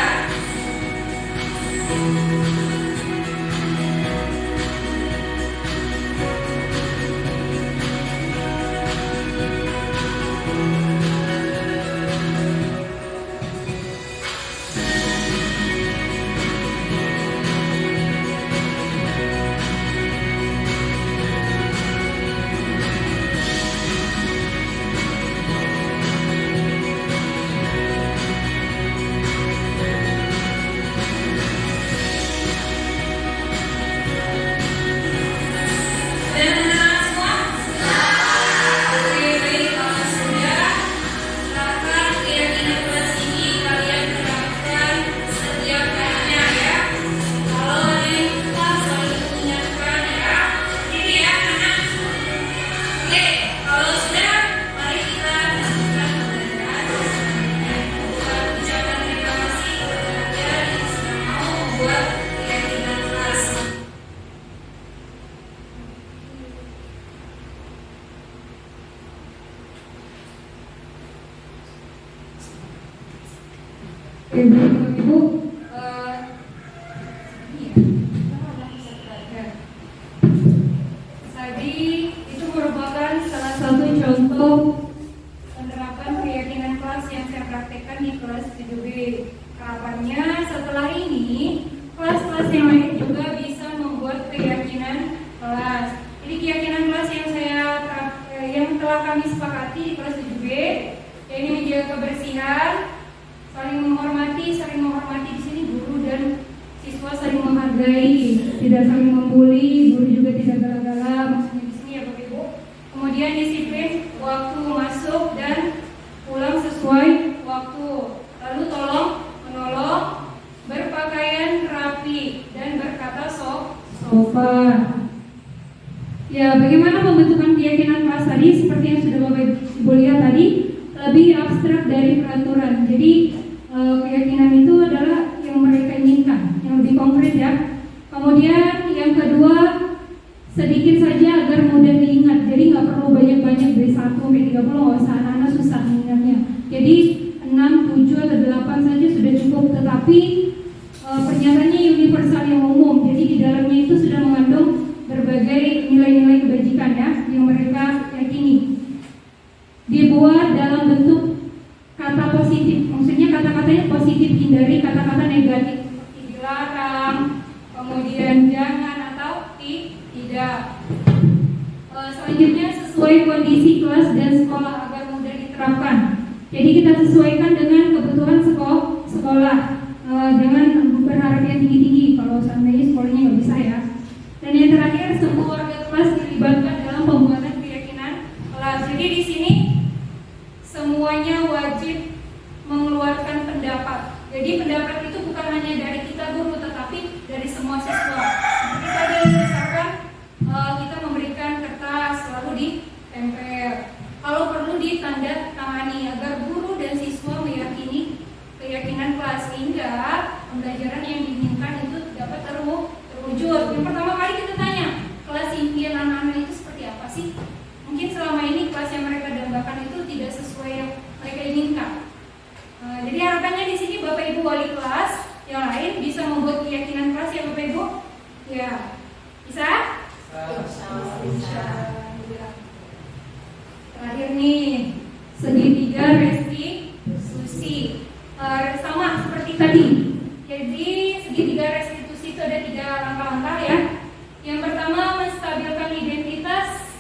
Oke, baik Bapak Ibu. Tadi itu merupakan salah satu contoh penerapan keyakinan kelas yang saya praktekkan di kelas 7B. Harapannya setelah ini kelas-kelas yang lain juga bisa membuat keyakinan kelas. Jadi keyakinan kelas yang telah kami sepakati di kelas 7B, yaitu menjaga kebersihan, saling menghormati di sini guru dan siswa saling menghargai, tidak saling membuli, guru juga tidak galak-galak, maksudnya di sini ya Bapak Ibu. Kemudian disiplin waktu masuk dan pulang sesuai waktu. Lalu tolong menolong, berpakaian rapi dan berkata sopan. Ya, bagaimana pembentukan keyakinan kelas tadi? Seperti yang sudah Bapak Ibu lihat tadi, lebih abstrak dari peraturan. Jadi keyakinan itu adalah yang mereka inginkan, yang lebih konkret ya. Kemudian yang kedua, sedikit saja agar mudah diingat. Jadi nggak perlu banyak-banyak dari 1 sampai 30, nggak usah, anak-anak susah mengingatnya. Jadi 6, 7 atau 8 saja sudah cukup. Tetapi pernyataannya universal yang umum. Jadi di dalamnya itu sudah mengandung berbagai nilai-nilai kebajikan ya yang mereka yakini. Dibuat dalam bentuk kata positif, maksudnya kata-katanya positif, hindari kata-kata negatif seperti dilarang, kemudian jangan atau tidak. Selanjutnya sesuai kondisi kelas dan sekolah agar mudah diterapkan. Jadi kita sesuaikan dengan kebutuhan sekolah. Jangan berharap yang tinggi-tinggi kalau seandainya sekolahnya nggak bisa ya. Dan yang terakhir, semua warga kelas dilibatkan dalam pembuatan keyakinan kelas. Jadi di sini semuanya wajib mengeluarkan pendapat. Jadi pendapat itu bukan hanya dari kita guru, tetapi dari semua siswa. Seperti tadi misalkan kita memberikan kertas lalu ditempel. Kalau perlu ditanda tangani agar guru dan siswa meyakini keyakinan kelas sehingga pembelajaran yang diinginkan itu dapat terwujud. Yang pertama kali kita tanya, kelas impian anak-anak itu seperti apa sih? Mungkin selama ini kelas yang mereka dambakan itu tidak sesuai yang mereka inginkan. Jadi harapannya di sini Bapak Ibu wali kelas yang lain bisa membuat keyakinan kelas ya Bapak Ibu. Ya, bisa? Bisa. Terakhir nih, segitiga restitusi. Sama seperti tadi. Jadi segitiga restitusi itu ada 3 langkah-langkah ya. Yang pertama menstabilkan identitas,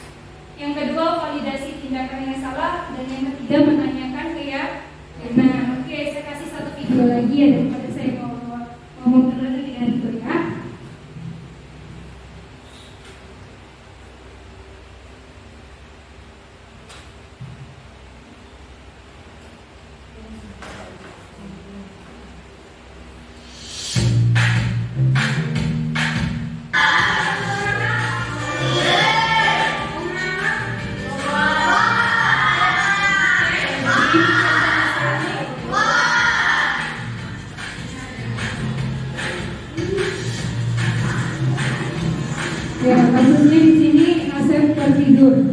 yang kedua validasi tindakan yang salah, dan yang ketiga menanyakan keyakinan. Oke, saya kasih satu video lagi ya daripada saya ngomong terlalu dengan itu ya. Ya, kasusnya di sini Asep tertidur.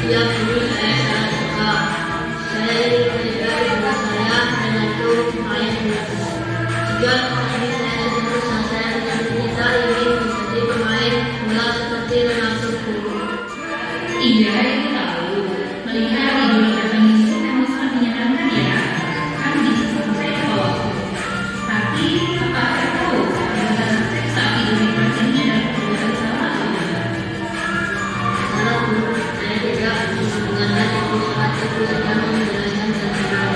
Ya dulu saya sangat suka. Saya dipelajari tugas saya dan itu main dulu. Juga tadi saya sebut saya dengan kita ingin menjadi pemain bola seperti Ronaldo dulu. Iya, itu tahu. Melihat idola bertanding itu memang sangat menyenangkan ya. Kan bisa selesai ke waktu. Tapi apa saya tahu bisa sukses saat idola bertandingnya dalam keputusan salah atau tidak? Salah dulu, saya tidak mendengarkan itu saat itu sedang menjelaskan tentang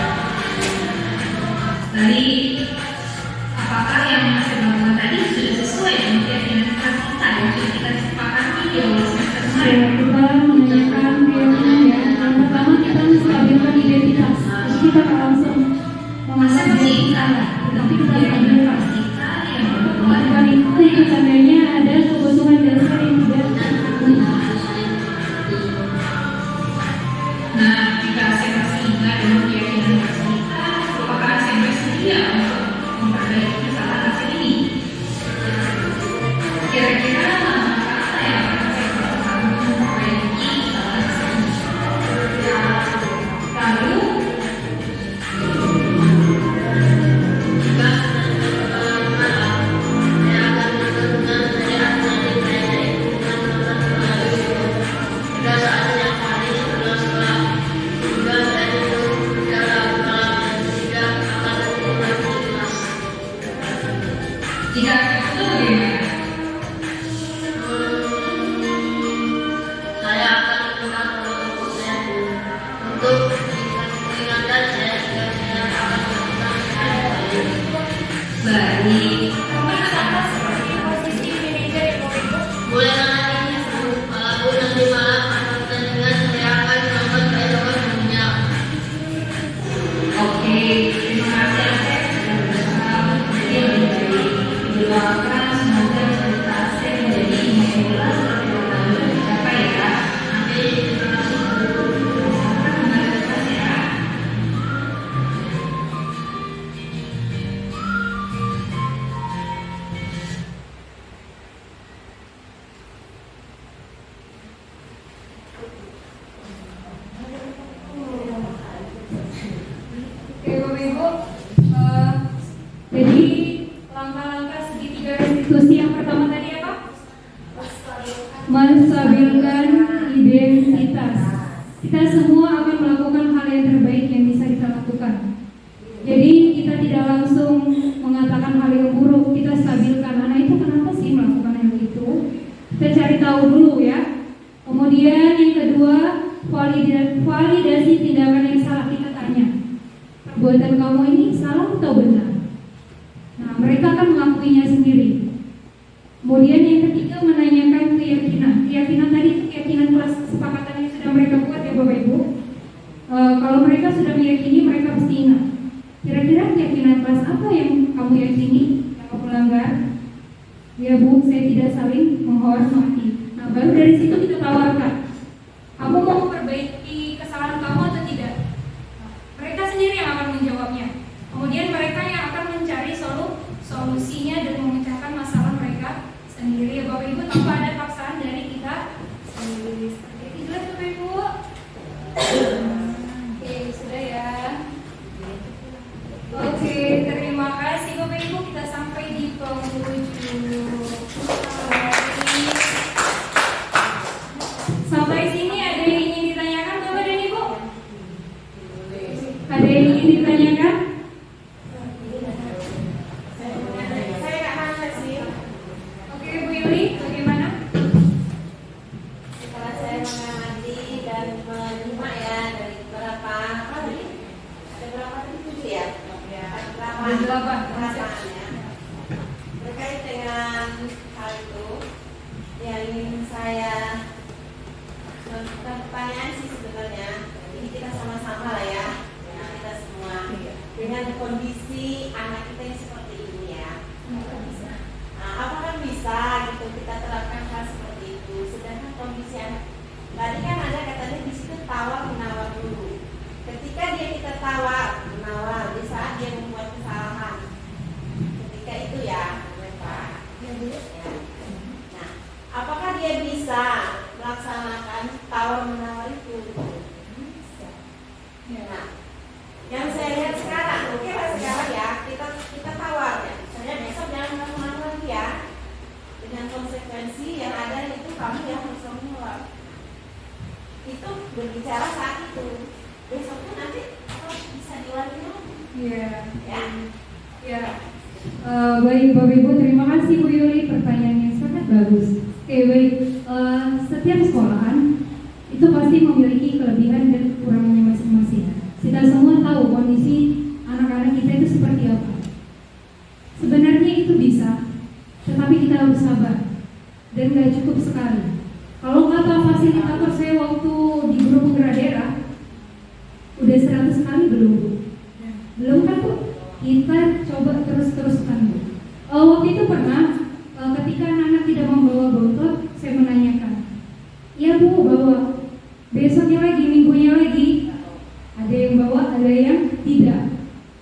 Tadi kita nggak langsung mengasah kita, tapi kita belajar kita yang berbuat bukan itu tandanya ada kebutuhan dasar yang tidak terpenuhi. Nah, jika SMP ingat dengan keyakinan kita, apakah SMP setia untuk memperbaiki kesalahan hasil ini? Kira-kira apa yang akan saya lakukan untuk memperbaiki kesalahan hasil ini? Lalu, Jika kesalahan malam, saya akan menentukan kerjaan dari saya dengan melakukan itu. Jika saatnya hari sebelum sekolah, jika saya duduk secara malam dan tidak akan terlibat di kelas. jika itu bagaimana? Saya akan minta tolong saya untuk mengingatkan saya jika saya akan melakukan hal lain. Baik, Kenapa seperti posisi manajer ya Bapak Ibu? Mulai hari ini, walaupun nanti malam ada pertandingan, saya akan menonton keesokan harinya. oke, terima kasih Asep sudah berusaha menjadi yang lebih baik. Doakan semoga cerita Asep menjadi imajinas seperti yang lalu tercapai ya. Nanti terima kasih. Silakan kembali ke kelas ya. Oke Bapak Ibu, jadi langkah-langkah segitiga restitusi yang pertama tadi apa? Menstabilkan identitas. Kita semua akan melakukan hal yang terbaik yang bisa kita lakukan. Jadi kita tidak langsung mengatakan hal yang buruk, kita stabilkan. Anak itu kenapa sih melakukan hal itu? Kita cari tahu dulu ya. Kemudian yang kedua, validasi tindakan yang salah, kita tanya. Perbuatan kamu ini salah atau benar? Nah, mereka akan mengakuinya sendiri. Kemudian yang ketiga, menanyakan keyakinan. Keyakinan tadi itu keyakinan kelas kesepakatan yang sudah mereka buat ya Bapak Ibu. Kalau mereka sudah meyakini, mereka pasti ingat. Kira-kira keyakinan kelas apa yang kamu yakini, yang kamu langgar? Ya Bu, saya tidak saling menghormati. Nah, baru dari situ kita tawarkan. Kamu mau memperbaiki kesalahan kamu atau tidak? Mereka sendiri yang akan menjawabnya. Kemudian mereka yang akan mencari solusinya dan memecahkan masalah mereka sendiri. Ya Bapak Ibu, tanpa ada paksaan dari kita sendiri. Seperti itu jelas Bapak Ibu. Oke, sudah ya. Oke, terima kasih Bapak Ibu. Kita sampai di penghujung. Sampai sini ada yang ingin ditanyakan Bapak dan Ibu? Ada yang ingin ditanyakan? Saya nggak nanya sih. Oke, Bu Yuli, bagaimana? Setelah saya mengamati dan menyimak ya dari beberapa tadi, ada berapa tadi 7 ya? Ada 8. Perasaannya terkait dengan hal itu yang ingin saya pertanyaan sih sebenarnya. Ini kita sama-sama lah ya, kita semua dengan kondisi anak kita yang seperti ini ya. Nah, apakah bisa gitu kita terapkan hal seperti itu? Sedangkan kondisi anak tadi kan ada katanya di situ tawar menawar dulu. Ketika kita tawar menawar di saat dia membuat kesalahan, ketika itu ya, Pak. Ya. Nah, apakah dia bisa melaksanakan tawar menawar itu? Bisa. Nah, yang saya lihat sekarang, oke lah sekarang ya, kita tawar ya. Misalnya besok jangan kamu lagi ya. Dengan konsekuensi yang ada itu kamu yang harus menolak. Itu berbicara saat itu. Besoknya nanti bisa diulangi lagi. Iya. Ya. Ya. Baik Bapak Ibu, terima kasih Bu Yuli, pertanyaannya sangat bagus. Oke, baik. Setiap sekolahan itu pasti memiliki kelebihan dan kekurangannya masing-masing. Kita semua tahu kondisi anak-anak kita itu seperti apa. Sebenarnya itu bisa, tetapi kita harus sabar dan gak cukup sekali. Kalau kata fasilitator saya waktu di guru penggerak daerah, udah 100 kali belum Bu? kita coba terus-teruskan Bu. Waktu itu pernah ketika anak-anak tidak membawa bontot, saya menanyakan, ya Bu bawa, besoknya lagi, minggunya lagi, ada yang bawa, ada yang tidak.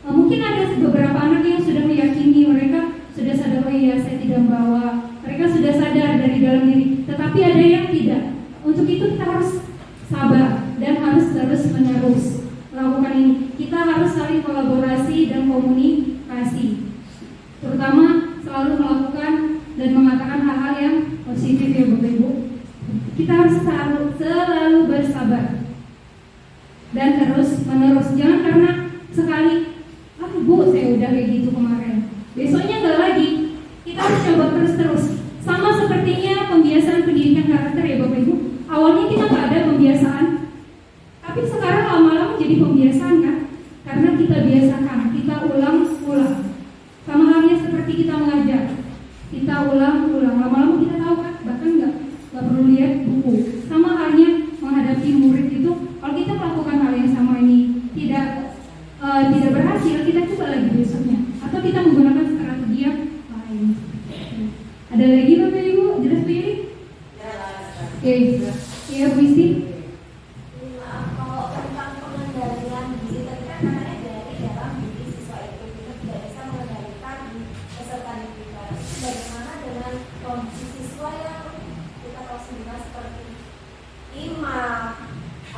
Mungkin ada beberapa anak yang sudah meyakini, mereka sudah sadar, oh iya saya tidak membawa, mereka sudah sadar dari dalam diri, tetapi ada yang tidak. Untuk itu kita harus sabar dan harus terus-menerus melakukan ini. Kita harus saling kolaborasi dan komunikasi, terutama selalu melakukan dan mengatakan hal-hal yang positif ya Bapak Ibu. Kita harus selalu bersabar dan terus-menerus. Jangan karena sekali, Bu saya udah kayak gitu kemarin, besoknya nggak lagi. Kita harus coba terus-terus. Sama sepertinya pembiasaan pendidikan karakter ya Bapak Ibu. Awalnya kita nggak ada pembiasaan, tapi sekarang lama-lama jadi pembiasaan kan? Karena kita biasakan, kita ulang-ulang. Sama halnya seperti kita mengajar, kita ulang-ulang. Lama-lama kita tahu kan? Bahkan nggak perlu lihat buku. Sama halnya menghadapi murid itu, kalau kita melakukan hal yang sama ini tidak berhasil, kita coba lagi besoknya, atau kita menggunakan strategi yang lain. Ada lagi Bapak Ibu? Jelas Bu Yuri? Oke, ya Bu Isti. Kalau tentang pengendalian gizi tadi kan katanya dari dalam diri siswa itu kita tidak bisa mengendalikan peserta didik kita. Bagaimana dengan kondisi siswa yang kita tahu sendiri seperti imam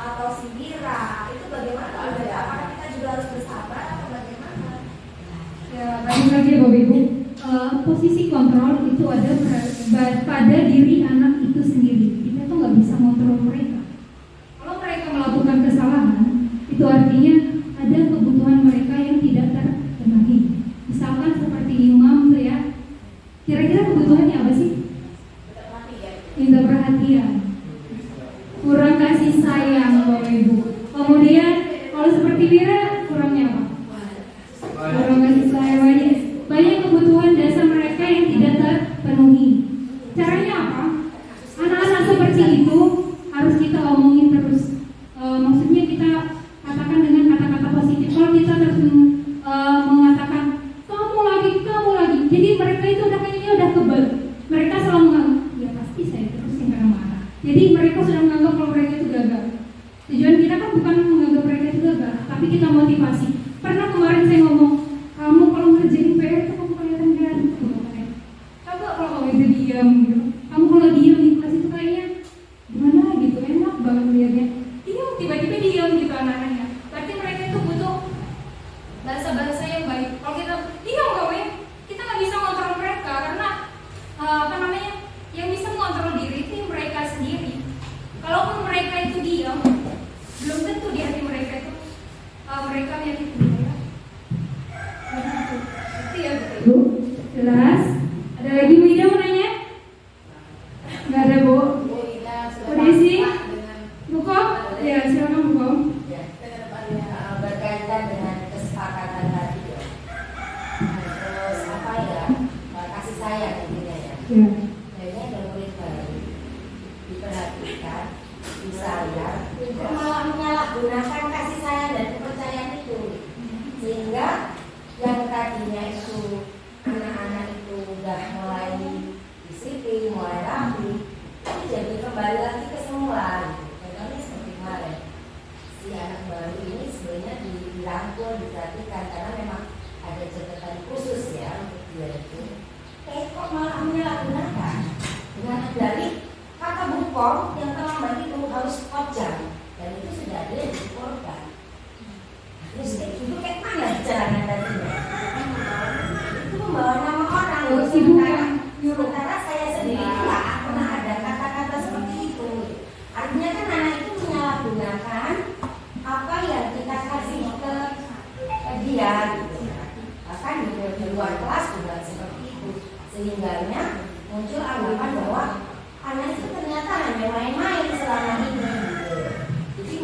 atau sindira, itu bagaimana? Apakah kita juga harus bersabar atau bagaimana? Ya, balik lagi Bapak Ibu. Posisi kontrol itu ada pada diri anak itu sendiri. Kita tuh nggak bisa kontrol mereka. Kalau mereka melakukan kesalahan, itu artinya ada kebutuhan mereka yang tidak terpenuhi. Misalkan seperti imam tuh ya, kira-kira kebutuhannya apa sih? Minta perhatian, kurang kasih sayang Bapak Ibu. Kemudian kalau seperti Wira, kurangnya apa? Kurang kasih sayang. Banyak kebutuhan dasar mereka yang tidak terpenuhi. Caranya apa? Anak-anak seperti itu harus kita omongin terus. Maksudnya kita katakan dengan kata-kata positif. Kalau kita terus mengatakan kamu lagi, jadi mereka itu udah kayaknya udah kebal. Mereka selalu menganggap, ya pasti saya terus yang kena marah. Jadi mereka sudah menganggap kalau mereka itu gagal. Tujuan kita kan bukan menganggap mereka itu gagal, tapi kita motivasi. Pernah kemarin saya ngomong, kamu kalau ngerjain PR itu kamu kelihatan ganteng. Coba kalau kamu itu diam gitu. Kamu kalau diam di kelas itu kayaknya gimana gitu, enak banget lihatnya. Diam, tiba-tiba diam gitu anak-anaknya. Berarti mereka itu butuh bahasa-bahasa yang baik. Kalau kita diam kamu ya, kita nggak bisa ngontrol mereka karena yang bisa mengontrol diri itu mereka sendiri. Kalaupun mereka itu diam, belum tentu di hati mereka itu mereka menyakiti kita. Itu ya Bu. Jelas? Ada lagi Bu Ida mau nanya? Nggak ada Bu. Bu Desi? Bu Kom? Ya silakan Bu Kom. Berkaitan dengan kesepakatan tadi ya. Terus apa ya? Kasih sayang intinya ya. Ya. Kayaknya ada murid baru diperhatikan, disayang, malah menyalahgunakan kasih sayang dan kepercayaan itu, sehingga yang tadinya itu anak-anak itu udah mulai disiplin, mulai rapi, itu jadi kembali lagi ke semula. Contohnya seperti kemarin, si anak baru ini sebenarnya dirangkul, diperhatikan karena memang ada catatan khusus ya untuk dia itu. Kok malah menyalahgunakan dengan dalih kata bukom yang terlambat itu harus kojam, dan itu sudah ada yang dikorban. Terus kayak gitu kayak mana caranya tadinya? Itu membawa nama orang. Sementara saya sendiri nggak pernah ada kata-kata seperti itu. Artinya kan anak itu menyalahgunakan apa yang kita kasih ke dia gitu. Bahkan di luar kelas juga seperti itu. Sehingganya muncul anggapan bahwa anak itu ternyata hanya main-main selama ini gitu. Jadi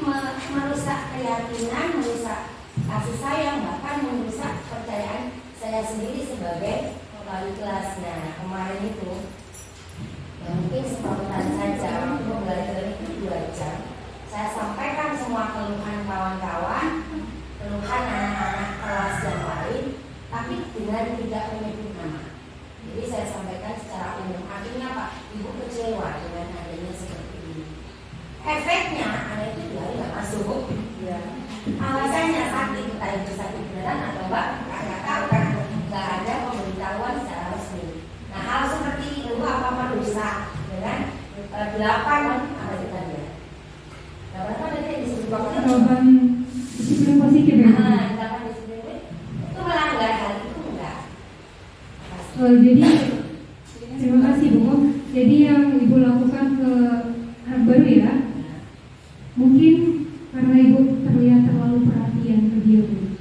merusak keyakinan, merusak kasih sayang, bahkan merusak kepercayaan saya sendiri sebagai wali kelasnya. Kemarin itu ya mungkin spontan saja, untuk belajar itu 2 jam saya sampaikan semua keluhan kawan-kawan, keluhan anak-anak kelas yang lain, dengan tidak menyebut nama. Jadi saya sampaikan secara umum. Akhirnya Pak, Ibu kecewa dengan adanya seperti ini. Efeknya anak itu 2 hari nggak masuk. Ya. Alasannya sakit, entah itu sakit beneran atau nggak tahu kan, nggak ada pemberitahuan secara resmi. Nah hal seperti itu apa merusak dengan 8 apa itu tadi ya? 8 apa tadi yang disebut waktu? 8 disiplin positif ya. 8 disiplin itu melanggar hal itu enggak? Jadi terima kasih Bu. Jadi yang Ibu lakukan ke anak baru ya, mungkin karena Ibu terlihat terlalu perhatian ke dia Bu.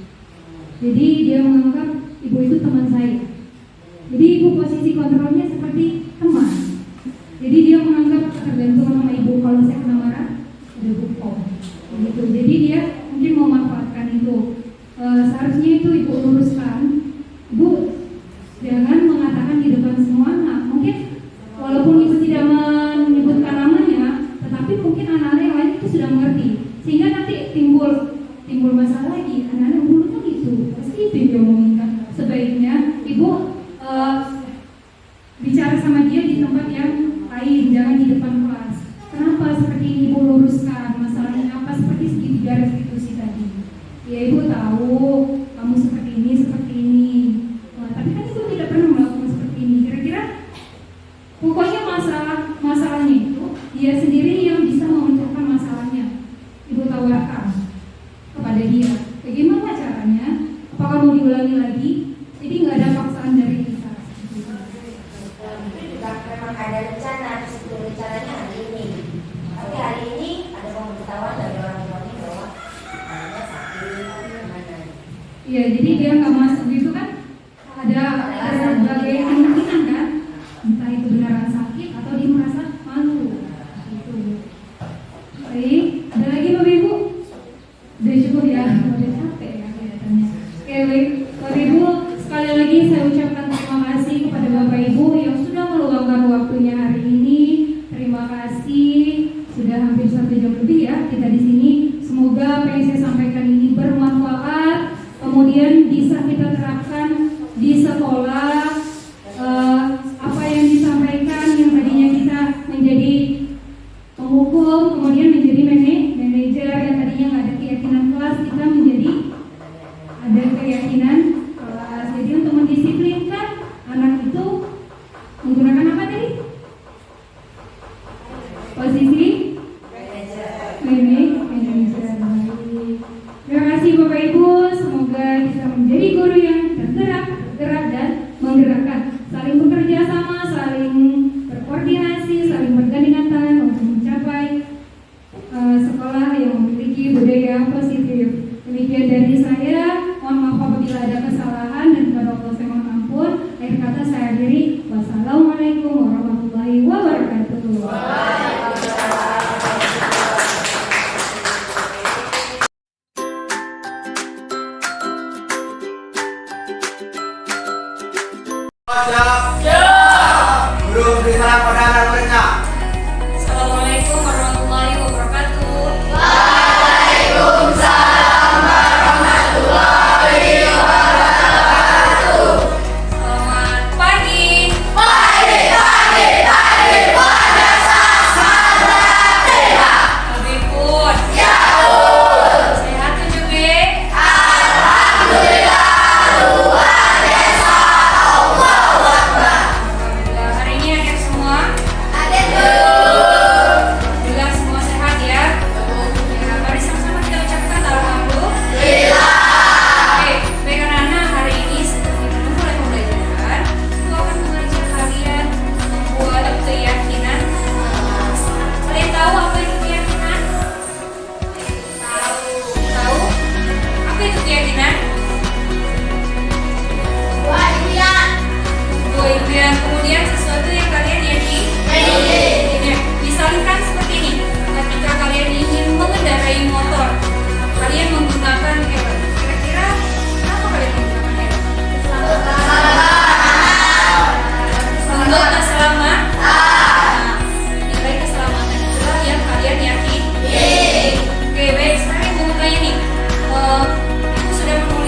Jadi dia menganggap Ibu itu teman saya. Jadi Ibu posisi kontrolnya seperti teman. Jadi dia menganggap tergantung sama Ibu, kalau saya kena marah ada bukti gitu. Jadi dia mungkin memanfaatkan itu. Seharusnya itu Ibu luruskan. Ibu jangan mengatakan di depan semua anak. Mungkin walaupun Ibu tidak menyebutkan namanya, tetapi mungkin anak-anak yang lain itu sudah mengerti. Sehingga nanti timbul masalah lagi. Anak-anak dulu kan itu pasti itu yang diomongin. Sebaiknya Ibu bicara sama dia di tempat yang lain, jangan di depan kelas. Kenapa seperti ini? Ibu luruskan masalahnya apa, seperti segitiga restitusi tadi. Ya Ibu tahu kamu seperti ini. Tapi kan Ibu tidak pernah melakukan seperti ini. Kira-kira pokoknya masalahnya itu dia sendiri yang bisa memecahkan masalahnya. Ibu tawarkan kepada dia. Bagaimana caranya? Apakah mau diulangi lagi? Jadi nggak ada paksaan dari kita. Itu juga memang ada rencana, sebelum rencananya hari ini. Tapi hari ini ada pemberitahuan dari orang tuanya bahwa anaknya sakit, gimana? Iya, jadi dia nggak masuk gitu kan? Ada berbagai kemungkinan kan? Entah itu beneran sakit atau dia merasa malu. Gitu. Baik, ada lagi Bapak Ibu? Udah cukup ya, udah capek ya kelihatannya. Oke, baik. Bapak Ibu, sekali lagi saya ucapkan terima kasih kepada Bapak Ibu yang sudah meluangkan waktunya hari ini. Terima kasih. Sudah hampir 1 jam lebih ya kita di sini. Semoga apa yang saya sampaikan ini bermanfaat. Kemudian bisa kita terapkan di sekolah. Apa yang disampaikan yang tadinya kita menjadi penghukum, kemudian menjadi manajer yang tadinya nggak ada keyakinan kelas, kita menjadi ada keyakinan kelas. Jadi untuk mendisiplinkan anak itu menggunakan apa tadi? Posisi manajer. Terima kasih Bapak Ibu, semoga bisa menjadi guru yang tergerak dan menggerakkan, saling bekerja sama, saling berkoordinasi, saling bergandingan tangan untuk mencapai sekolah yang memiliki budaya positif. Demikian dari saya, mohon maaf apabila ada kesalahan dan kepada Allah saya mohon ampun. Akhir kata saya akhiri, wassalamualaikum warahmatullahi wabarakatuh. Belum diserang pada mereka. Assalamualaikum warahmatullahi wabarakatuh. Selamat pagi. Lebih pun. Sehat juga. Alhamdulillah, hari ini akhir semua. Alhamdulillah semua sehat ya. Ya, mari sama-sama kita ucapkan alhamdulillah. Oke, baik anak-anak, hari ini sebelum kita memulai pembelajaran, aku akan mengajak kalian membuat keyakinan. Kalian tahu apa itu keyakinan? Tahu? Apa itu keyakinan? Dua impian, kemudian sesuatu yang kalian yakini. Misalkan seperti ini, ketika kalian ingin mengendarai motor, kalian menggunakan helm. Kira-kira kenapa kalian menggunakan helm? Untuk keselamatan. Nilai keselamatan itulah yang kalian yakini. Oke, baik. Sekarang ibu mau tanya nih, ibu sudah menulis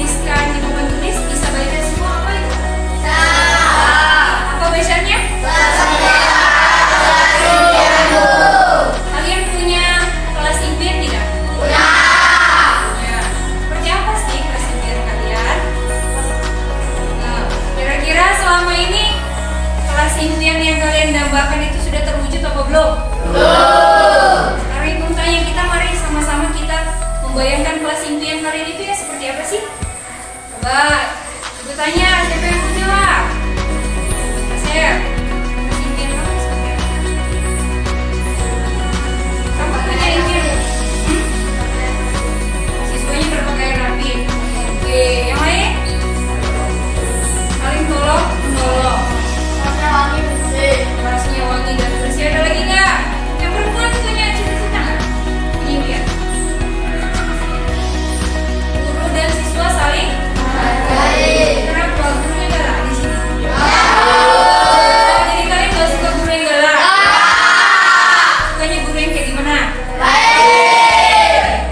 Coba ibu tanya siapa yang mau jawab? Asep, kasih impian kamu seperti apa? Kamu punya impian? Siswanya berpakaian rapi. Oke, yang lain? Saling tolong menolong. Rasanya wangi dan bersih. Ada lagi nggak? Yang perempuan punya cita-cita nggak? Punya impian? Guru dan siswa saling kenapa gurunya galak di sini? Oh, jadi kalian gak suka guru yang galak? Sukanya guru yang kayak gimana?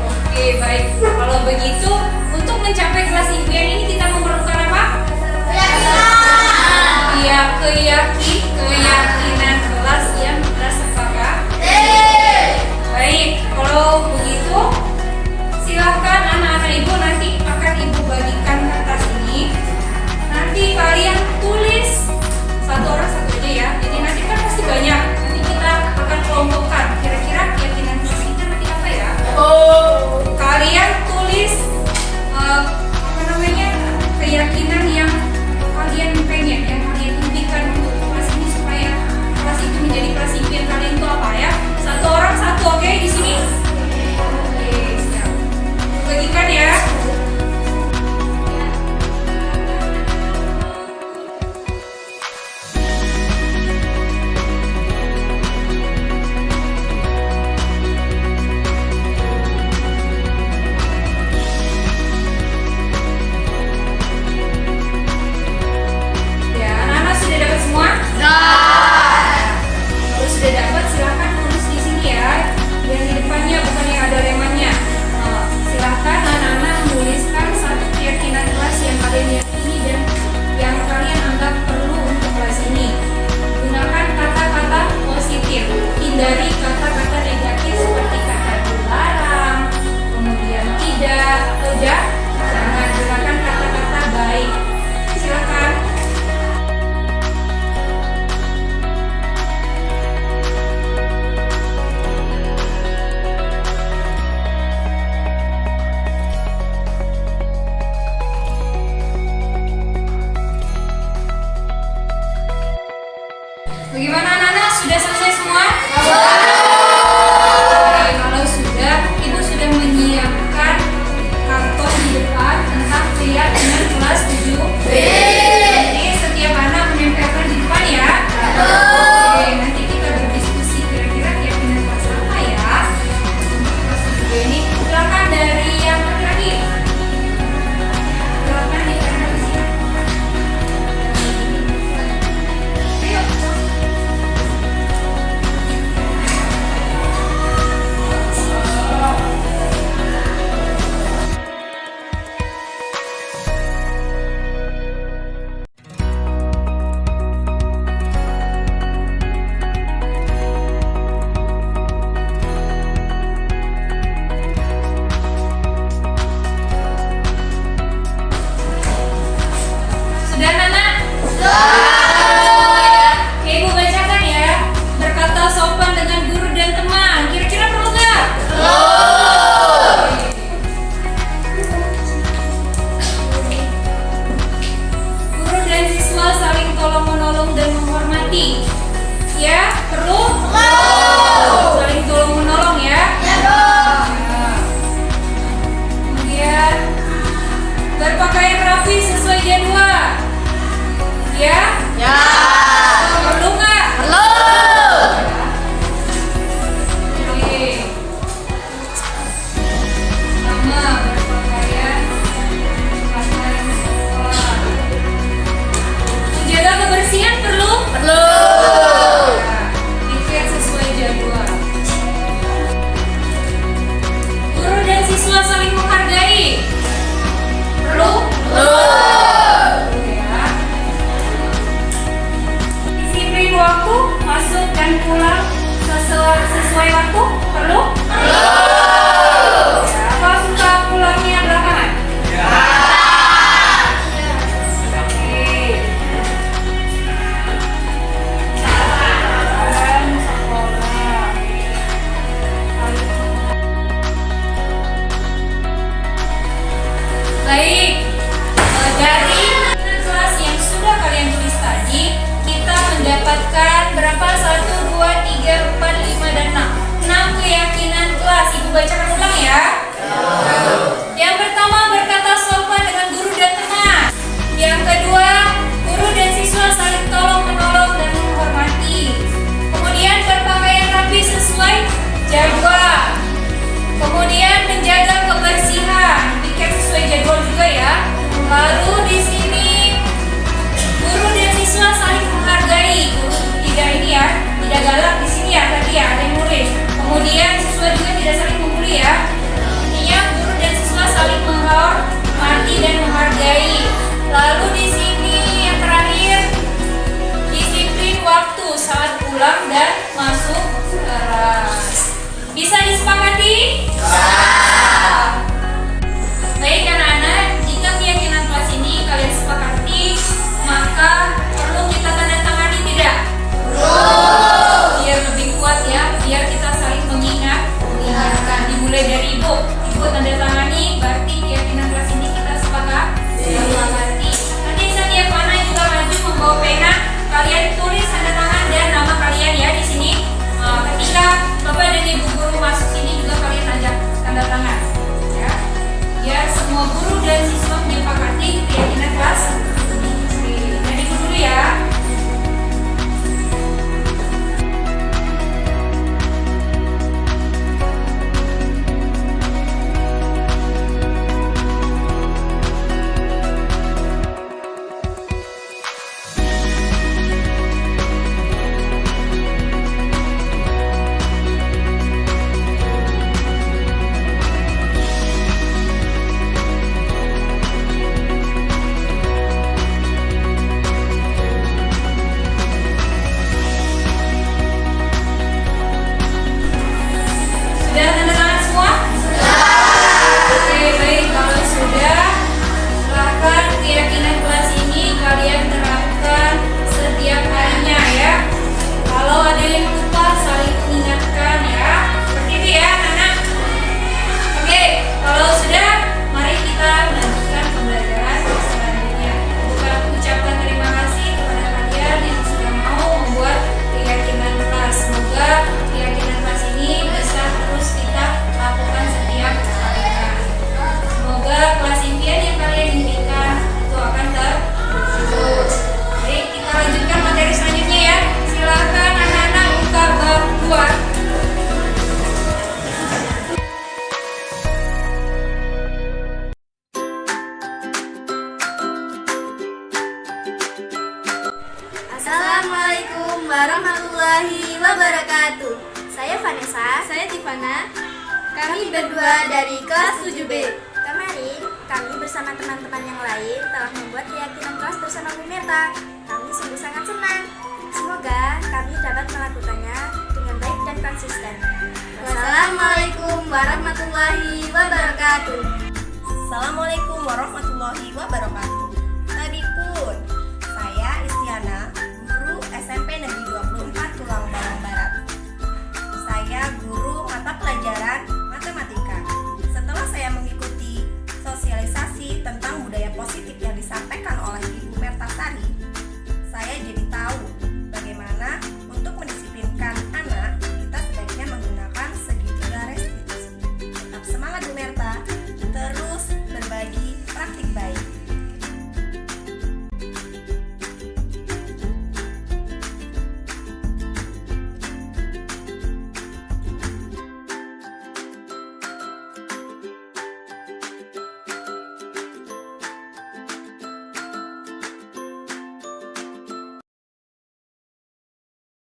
Oke, baik. Kalau begitu, untuk mencapai kelas impian ini kita memerlukan apa? Iya, keyakinan kelas yang kita sepakati. Baik, kalau begitu silakan anak-anak ibu, nanti akan ibu bagikan kertas ini. Nanti kalian tulis satu orang satu aja ya. Jadi nanti kan pasti banyak. Nanti kita akan kelompokkan. Kira-kira keyakinan kelas kita nanti apa ya? Kalian tulis keyakinan yang kalian pengen, yang kalian impikan untuk kelas ini supaya masuk kelas. Bisa disepakati? Baik anak-anak, jika keyakinan kelas ini kalian sepakati, maka perlu kita tanda tangani tidak? Biar lebih kuat ya, biar kita saling mengingatkan. Dimulai dari ibu tanda tangani, berarti keyakinan kelas ini kita sepakati. Nanti setiap anak juga maju membawa pena, kalian tulis tanda tangan dan nama kalian ya di sini. Ketika Bapak dan Ibu guru masuk sini juga kalian ajak tanda tangan ya. Biar semua guru dan siswa menyepakati keyakinan kelas ini. Jadi dulu ya. Sudah tanda tangan semua? Oke, baik. Kalau sudah, silakan keyakinan kelas ini kalian terapkan setiap harinya ya. Kalau ada yang lupa, saling mengingatkan ya. Seperti itu ya, anak-anak. Oke, kalau sudah, mari kita melanjutkan pembelajaran selanjutnya. Bukan ucapkan terima kasih kepada kalian yang sudah mau membuat keyakinan kelas. Semoga keyakinan kelas ini bisa terus kita lakukan setiap harinya. Semoga kelas impian yang kalian impikan itu akan terwujud. Baik, kita lanjutkan materi selanjutnya ya. Silakan anak-anak buka bab 2. Assalamualaikum warahmatullahi wabarakatuh. Saya Vanessa. Saya Tivana. Kami berdua dari kelas 7B. Kemarin kami bersama teman-teman yang lain telah membuat keyakinan kelas bersama Bu Mirta. Kami sungguh sangat senang. Semoga kami dapat melakukannya dengan baik dan konsisten. Wassalamualaikum warahmatullahi wabarakatuh. Assalamualaikum warahmatullahi wabarakatuh.